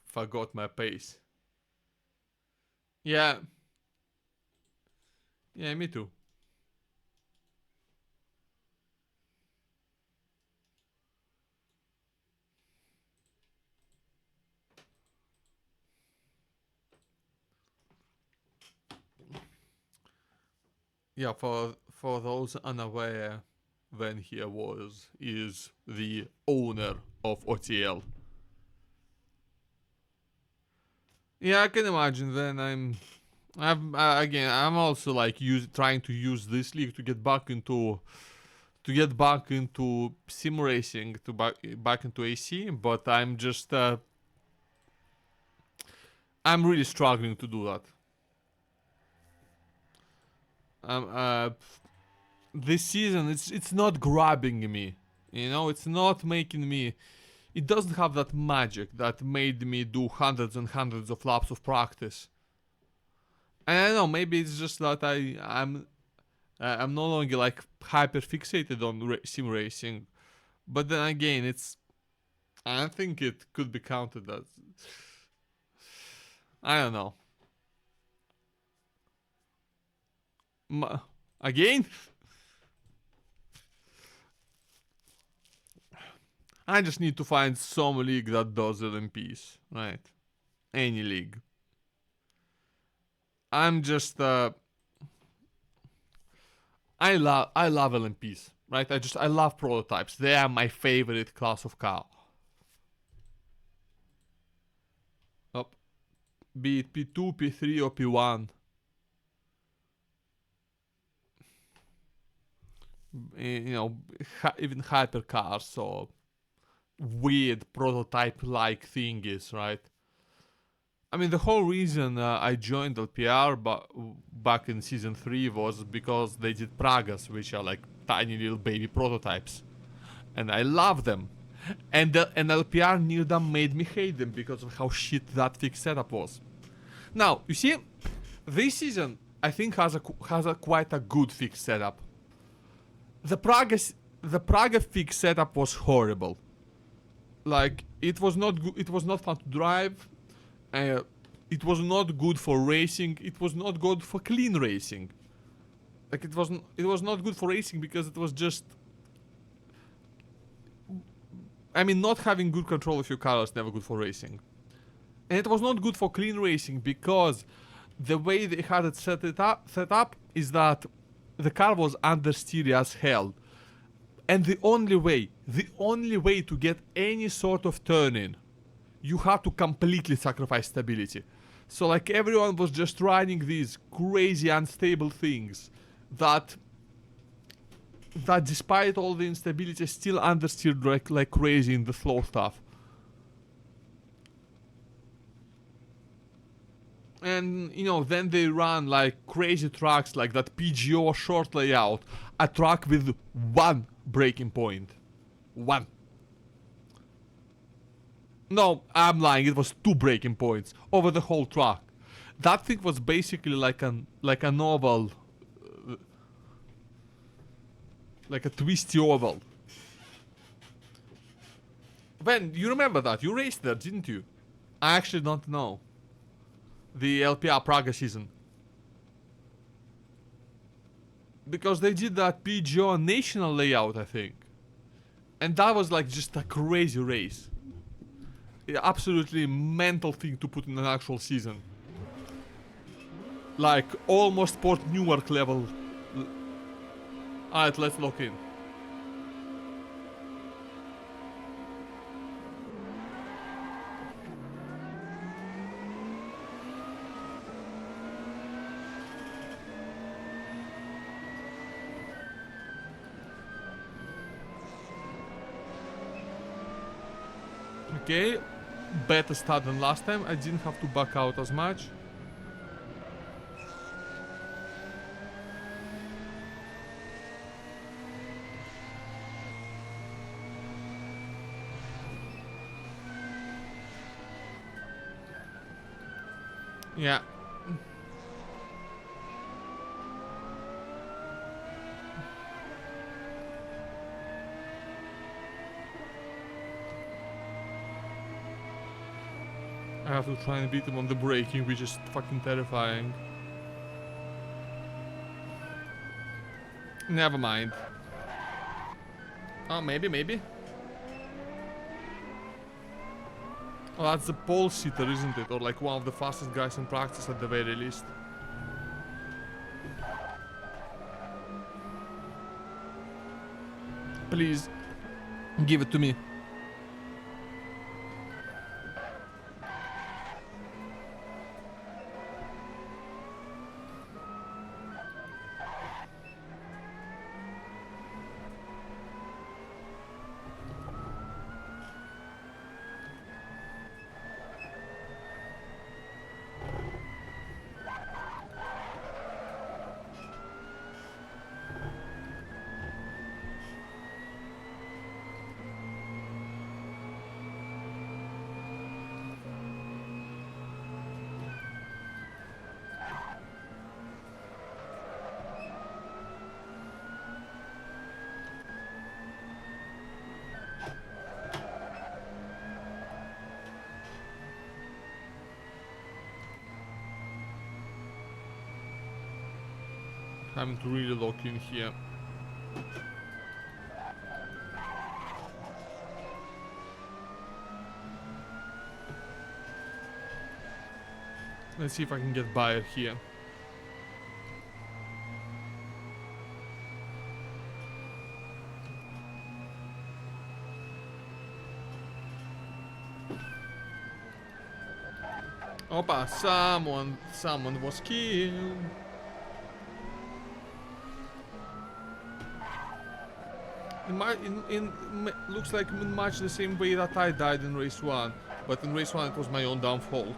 Forgot my pace. Yeah. Yeah, me too. Yeah, for those unaware, Van here is the owner of OTL. Yeah, I can imagine. Then I'm also like trying to use this league to get back into sim racing, to back into AC. But I'm really struggling to do that. Um, uh, this season it's not grabbing me. It's not making me. It doesn't have that magic that made me do hundreds and hundreds of laps of practice. And I don't know, maybe it's just that I'm no longer like hyper fixated on sim racing. But then again, I think it could be counted as, I don't know. Again, I just need to find some league that does LMPs, right? Any league. I'm just I love LMPs, right? I love prototypes. They are my favorite class of car. Up, be it P2, P3, or P1. Even hypercars or weird prototype-like thingies, right? I mean, the whole reason I joined LPR back in season 3 was because they did Pragas, which are like tiny little baby prototypes. And I love them. And LPR near them made me hate them because of how shit that fixed setup was. Now, you see, this season I think has a quite a good fixed setup. The Praga fixed setup was horrible. Like it was not fun to drive. Uh, it was not good for racing. It was not good for clean racing. Like it was not good for racing because it was just. I mean, not having good control of your car is never good for racing. And it was not good for clean racing because the way they had it set up is that the car was understeer as hell. And the only way to get any sort of turn in, you had to completely sacrifice stability. So like everyone was just riding these crazy unstable things that despite all the instability still understeered like crazy in the slow stuff. And then they run like crazy tracks like that PGO short layout, a track with one braking point. One. No, I'm lying. It was two braking points over the whole track. That thing was basically like a novel, like a twisty oval. Ben, you remember that? You raced there, didn't you? I actually don't know. The LPR Praga season. Because they did that PGO national layout, I think. And that was like just a crazy race. Absolutely mental thing to put in an actual season. Like almost Port Newark level. Alright, let's lock in. Okay, better start than last time. I didn't have to back out as much. Yeah. I have to try and beat him on the braking, which is fucking terrifying. Never mind. Oh, maybe. Oh, that's the pole sitter, isn't it? Or like one of the fastest guys in practice at the very least. Please, give it to me. Having to really lock in here. Let's see if I can get by here. Opa, someone was killed. Looks like in much the same way that I died in race 1, but in race 1 it was my own damn fault.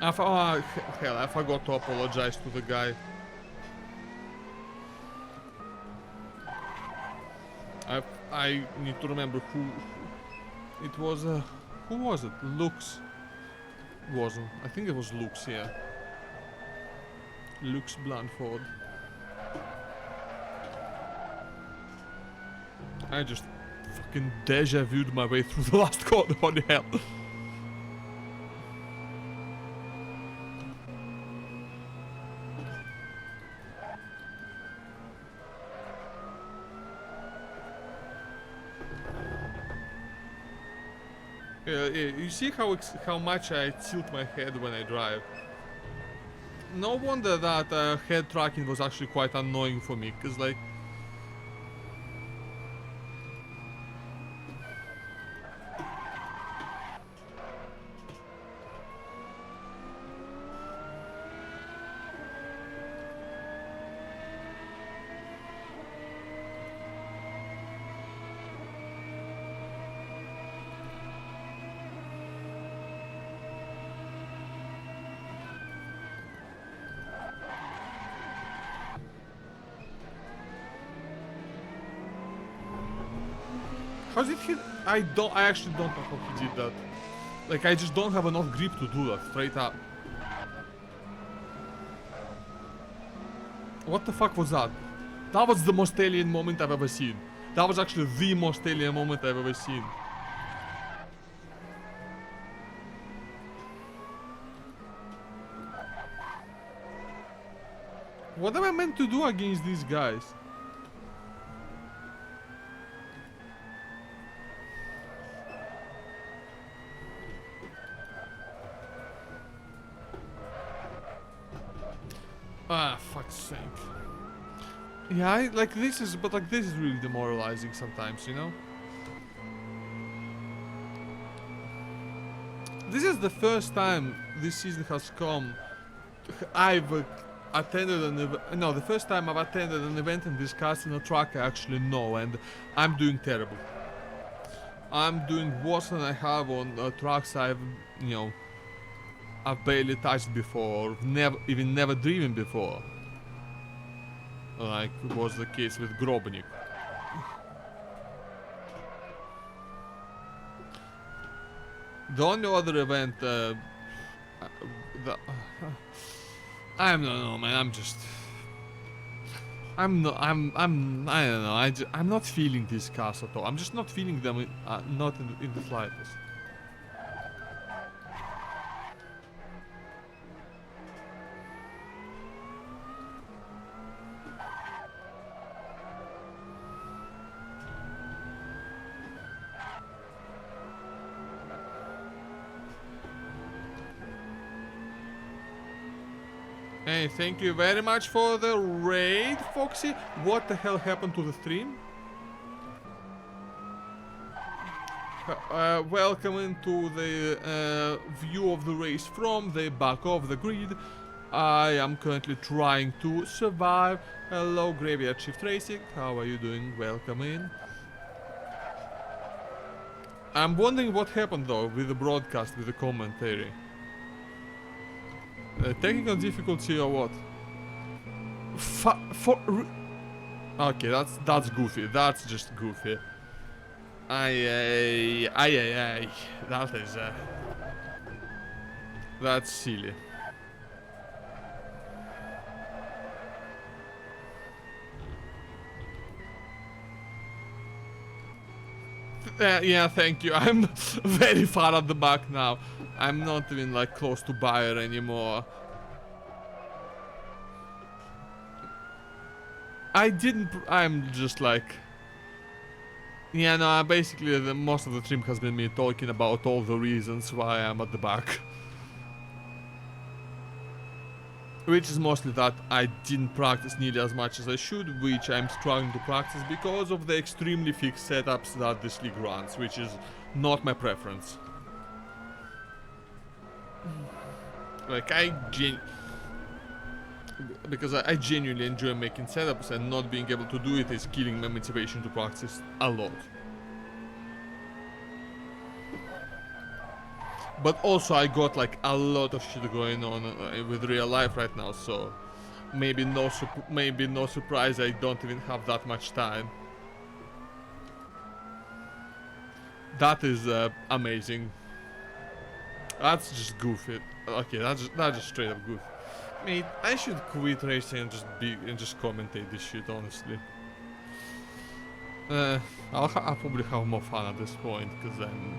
Oh, hell, I forgot to apologize to the guy. I need to remember who it was. Who was it? Lux. Wasn't. I think it was Lux, yeah. Lux Blandford. I just fucking deja vu'd my way through the last corner. What the hell? You see how much I tilt my head when I drive. No wonder that head tracking was actually quite annoying for me, cause like how did he? I actually don't know how he did that. Like, I just don't have enough grip to do that, straight up. What the fuck was that? That was the most alien moment I've ever seen. That was actually the most alien moment I've ever seen. What am I meant to do against these guys? Ah, fuck's sake. Yeah, like this is really demoralizing sometimes, you know? This is the first time this season has come. I've attended an event. No, the first time I've attended an event and discussing a track I actually know, and I'm doing terrible. I'm doing worse than I have on tracks I've, you know, I've barely touched before, never driven before. Like was the case with Grobnik. The only other event, I don't know, man. I don't know. I'm not feeling these cars at all. I'm just not feeling them, not in the slightest. Hey, thank you very much for the raid, Foxy. What the hell happened to the stream? Welcome into the view of the race from the back of the grid. I am currently trying to survive. Hello, Graveyard Shift Racing. How are you doing? Welcome in. I'm wondering what happened though with the broadcast, with the commentary. Technical difficulty or what? Okay, that's goofy. That's just goofy. Aye. That is that's silly. Yeah, thank you. I'm very far at the back now. I'm not even like close to Bayer anymore. I'm just like... Yeah, no, basically most of the stream has been me talking about all the reasons why I'm at the back. Which is mostly that I didn't practice nearly as much as I should, which I'm struggling to practice because of the extremely fixed setups that this league runs, which is not my preference. Like, because I genuinely enjoy making setups, and not being able to do it is killing my motivation to practice a lot. But also I got like a lot of shit going on with real life right now, so maybe no surprise I don't even have that much time. That is amazing. That's just goofy. Okay, that's just straight up goofy. Mate, I should quit racing and just commentate this shit, honestly. I'll probably have more fun at this point, because I'm...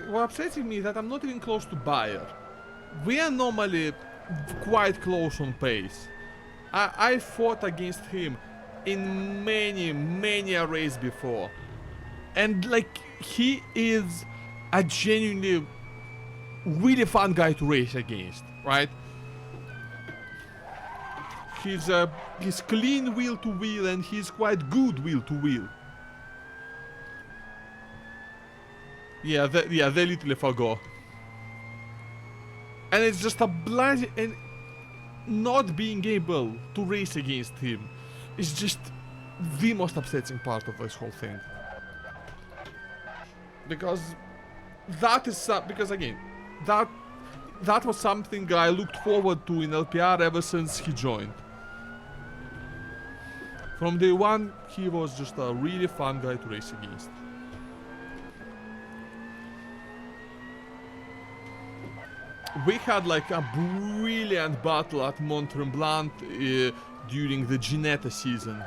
What upsets me is that I'm not even close to Bayer. We are normally quite close on pace. I fought against him in many a race before. And like, he is a genuinely really fun guy to race against, right? He's clean wheel to wheel, and he's quite good wheel to wheel. Yeah, they literally forgot. And it's just a bloody... And not being able to race against him is just the most upsetting part of this whole thing. Because that is... Because again, that was something I looked forward to in LPR ever since he joined. From day one, he was just a really fun guy to race against. We had like a brilliant battle at Mont Tremblant during the Ginetta season.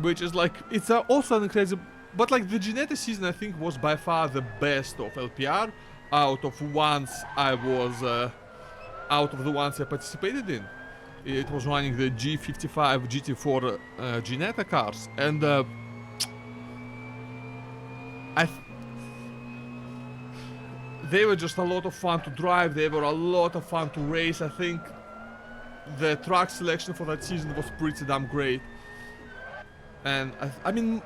Which is like, it's also an incredible... But like the Ginetta season I think was by far the best of LPR out of the ones I participated in. It was running the G55 GT4 Ginetta cars, and they were just a lot of fun to drive, they were a lot of fun to race. I think the track selection for that season was pretty damn great. And I mean,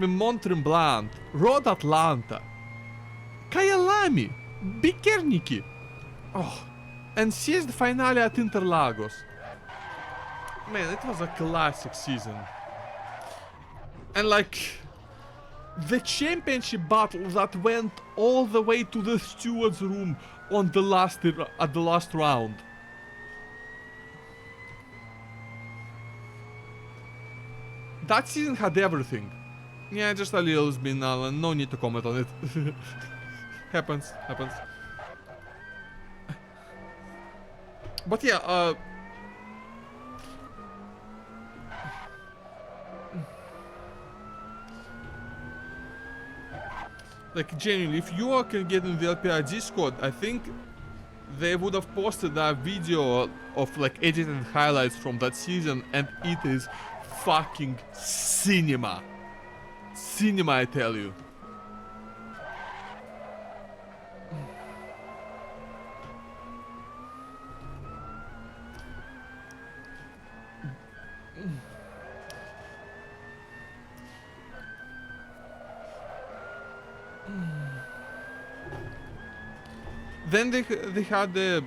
Mont Tremblant, Road Atlanta, Kyalami, Bikerniki, oh, and seized finale at Interlagos. Man, it was a classic season. And like, the championship battle that went all the way to the steward's room on the at the last round. That season had everything. Yeah, just a little spin, Alan. No need to comment on it. happens. But yeah, like genuinely, if you all can get in the LPR Discord, I think they would have posted a video of like edited highlights from that season, and it is fucking cinema. Cinema, I tell you. Then they had the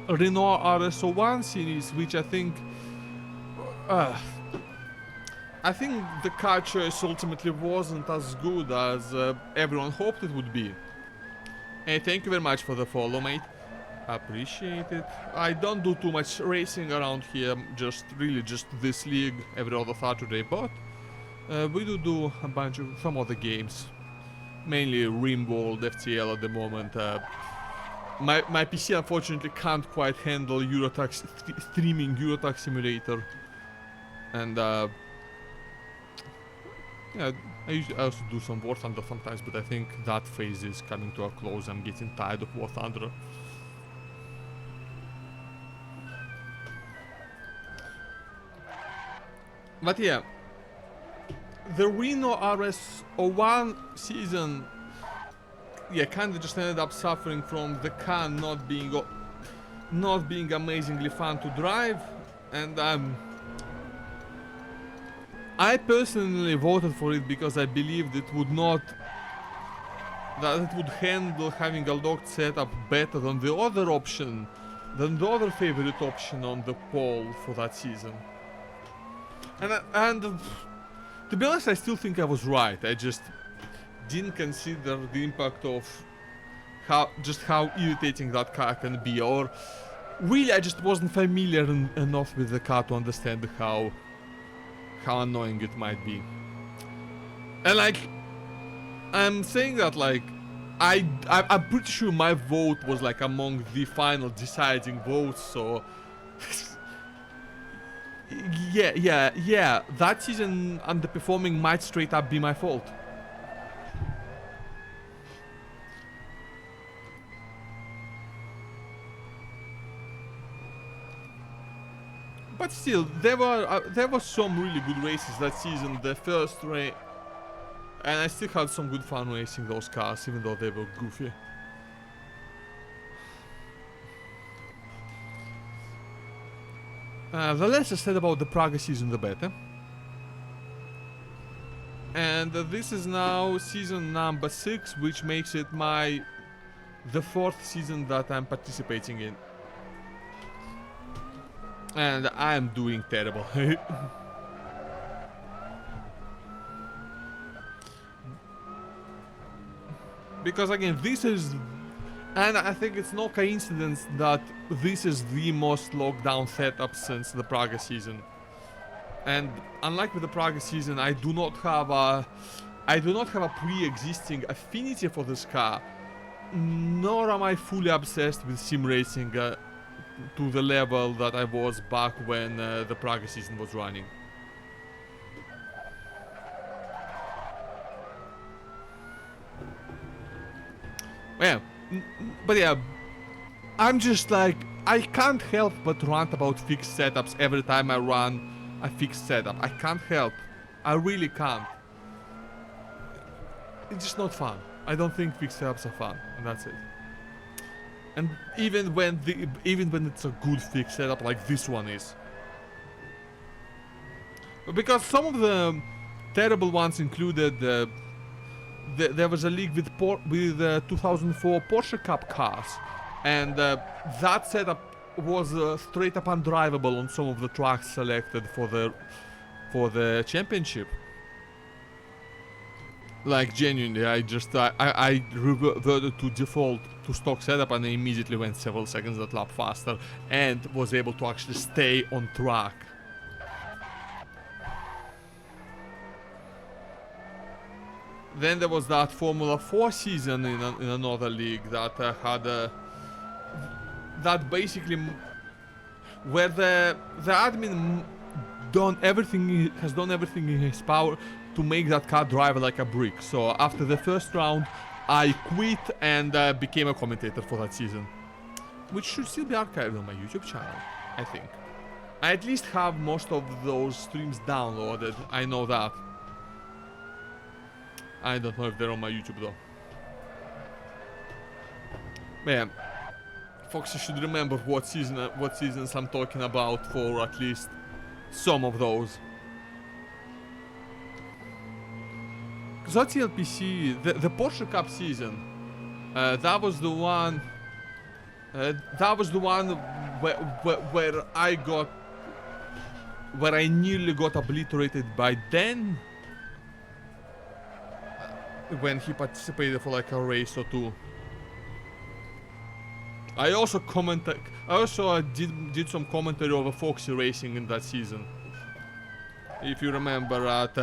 Renault RS01 series, which I think the car choice ultimately wasn't as good as everyone hoped it would be. Hey, thank you very much for the follow, mate. Appreciate it. I don't do too much racing around here, just this league every other Saturday, but we do a bunch of some other games. Mainly Rimworld, FTL at the moment. My PC unfortunately can't quite handle streaming Eurotruck Simulator. And yeah, I also do some War Thunder sometimes, but I think that phase is coming to a close. I'm getting tired of War Thunder. But yeah, the Renault RS01 season, yeah, kinda just ended up suffering from the car not being amazingly fun to drive, and I personally voted for it because I believed it would handle having a locked setup better than the other favorite option on the poll for that season. And to be honest, I still think I was right. I just didn't consider the impact of how irritating that car can be, or really I just wasn't familiar enough with the car to understand how annoying it might be. And like, I'm saying that like, I'm pretty sure my vote was like among the final deciding votes, so yeah, that season underperforming might straight up be my fault. But still, there were some really good races that season. The first race, and I still had some good fun racing those cars, even though they were goofy. The less I said about the Prague season, the better. And this is now season number 6, which makes it the 4th season that I'm participating in. And I'm doing terrible. Because again, and I think it's no coincidence that this is the most locked down setup since the Prague season. And unlike with the Prague season, I do not have a pre-existing affinity for this car, nor am I fully obsessed with sim racing to the level that I was back when the Prague season was running. Yeah, but yeah, I'm just like, I can't help but rant about fixed setups every time I run a fixed setup. I can't help. I really can't. It's just not fun. I don't think fixed setups are fun, and that's it. And even when it's a good fixed setup like this one is. Because some of terrible ones included there was a league with 2004 Porsche Cup cars, and that setup was straight up undrivable on some of the tracks selected for the championship. Like genuinely, I reverted to default to stock setup and I immediately went several seconds that lap faster and was able to actually stay on track. Then there was that Formula 4 season in another league that had that basically where the admin has done everything in his power to make that car drive like a brick. So after the first round, I quit and became a commentator for that season, which should still be archived on my YouTube channel, I think. I at least have most of those streams downloaded, I know that. I don't know if they're on my YouTube though. Man, Foxy should remember what seasons I'm talking about for at least some of those. Because LPC, the Porsche Cup season, that was the one. Where I nearly got obliterated by Dan when he participated for like a race or two. I also did some commentary over Foxy racing in that season. If you remember at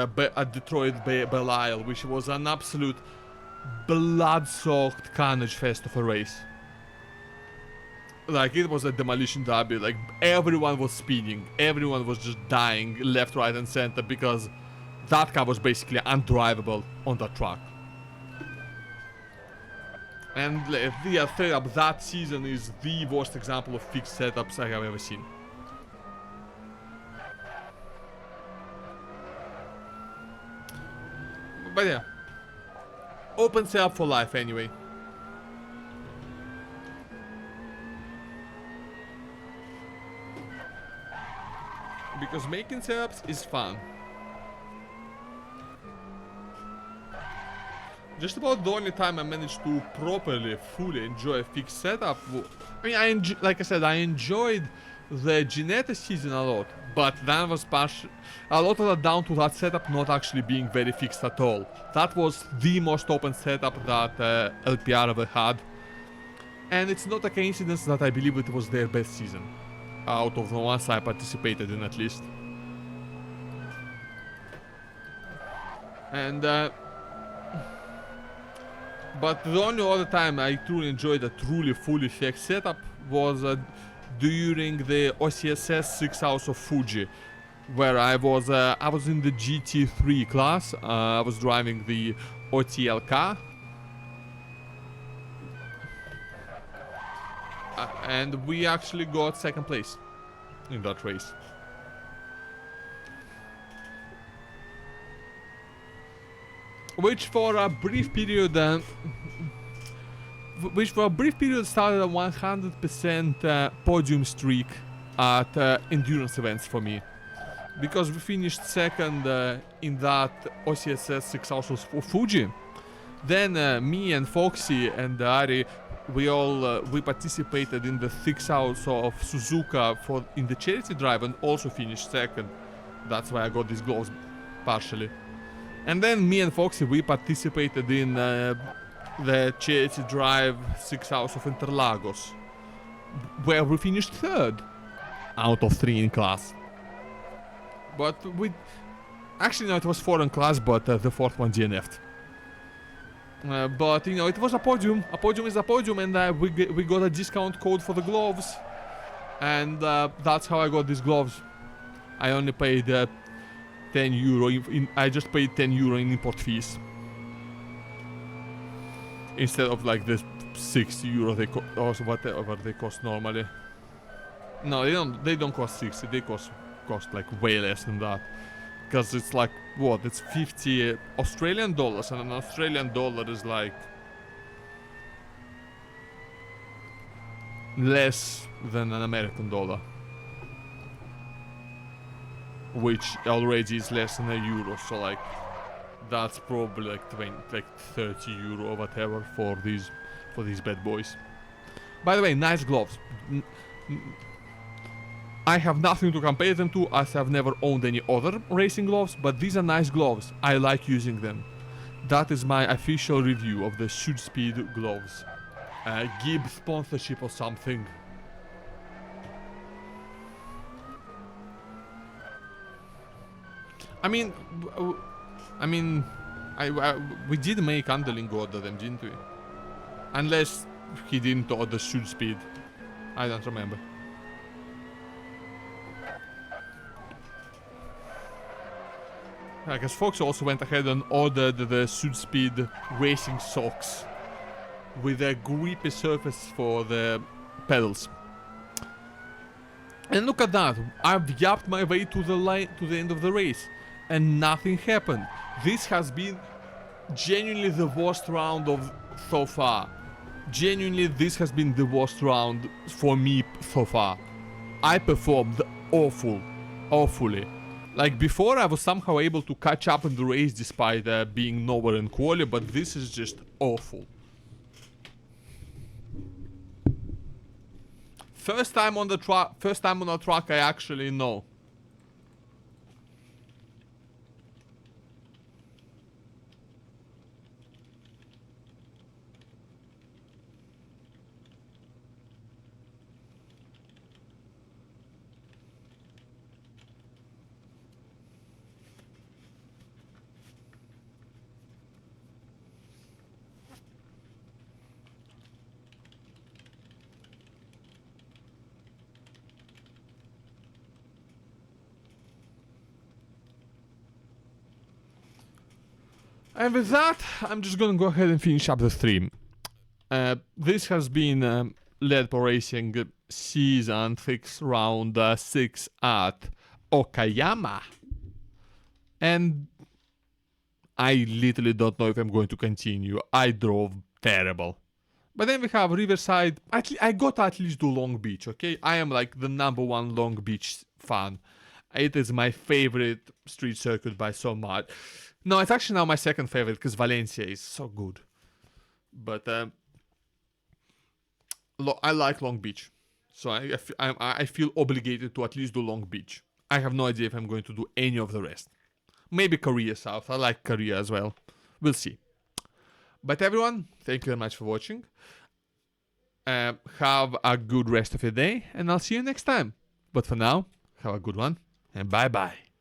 Detroit Belle Isle, which was an absolute blood-soaked carnage fest of a race. Like, it was a demolition derby. Like, everyone was speeding, everyone was just dying left, right and center because that car was basically undrivable on that track. And straight up, that season is the worst example of fixed setups I have ever seen. But yeah, open setup for life anyway. Because making setups is fun. Just about the only time I managed to properly, fully enjoy a fixed setup. I mean, like I said, I enjoyed the Ginetta season a lot, but that was a lot of that down to that setup not actually being very fixed at all. That was the most open setup that LPR ever had, and it's not a coincidence that I believe it was their best season, out of the ones I participated in at least. And but the only other time I truly enjoyed a truly fully fixed setup was during the OCSS 6 Hours of Fuji, where I was in the GT3 class. I was driving the OTL car, and we actually got second place in that race. Which for a brief period started a 100% podium streak at endurance events for me. Because we finished second in that OCSS 6 Hours of Fuji. Then me and Foxy and Ari, we participated in the 6 Hours of Suzuka in the charity drive and also finished second. That's why I got these gloves partially. And then me and Foxy, we participated in the charity drive 6 Hours of Interlagos, where we finished third out of 3 in class. But actually no, it was 4 in class, but the 4th one DNF'd. But you know, it was a podium. A podium is a podium, and we got a discount code for the gloves, and that's how I got these gloves. I only paid 10 euro. I just paid 10 euro in import fees instead of like the 60 euro or whatever they cost normally. No, they don't cost 60. They cost like way less than that. Because it's like, what, it's 50 Australian dollars, and an Australian dollar is like less than an American dollar. which already is less than €1. So like, that's probably like 20, like €30 or whatever for these bad boys. By the way, nice gloves. I have nothing to compare them to, as I've never owned any other racing gloves, but these are nice gloves. I like using them. That is my official review of the Shoot Speed gloves. Gib sponsorship or something. I mean, we did make Underling order them, didn't we? Unless he didn't order Shoot Speed. I don't remember. I guess Fox also went ahead and ordered the Shoot Speed racing socks with a grippy surface for the pedals. And look at that, I've yapped my way to the line, to the end of the race, and nothing happened. This has been genuinely the worst round of so far. Genuinely, this has been the worst round for me so far. I performed awfully. Like before, I was somehow able to catch up in the race despite being nowhere in quali, but this is just awful. First time on the track I actually know. And with that, I'm just gonna go ahead and finish up the stream. This has been LPR Racing Season 6 Round 6 at Okayama. And I literally don't know if I'm going to continue. I drove terrible. But then we have Riverside. I got at least to Long Beach, okay? I am like the #1 Long Beach fan. It is my favorite street circuit by so much. No, it's actually now my second favorite because Valencia is so good. But I like Long Beach. So I feel obligated to at least do Long Beach. I have no idea if I'm going to do any of the rest. Maybe Korea South. I like Korea as well. We'll see. But everyone, thank you very much for watching. Have a good rest of your day, and I'll see you next time. But for now, have a good one, and bye-bye.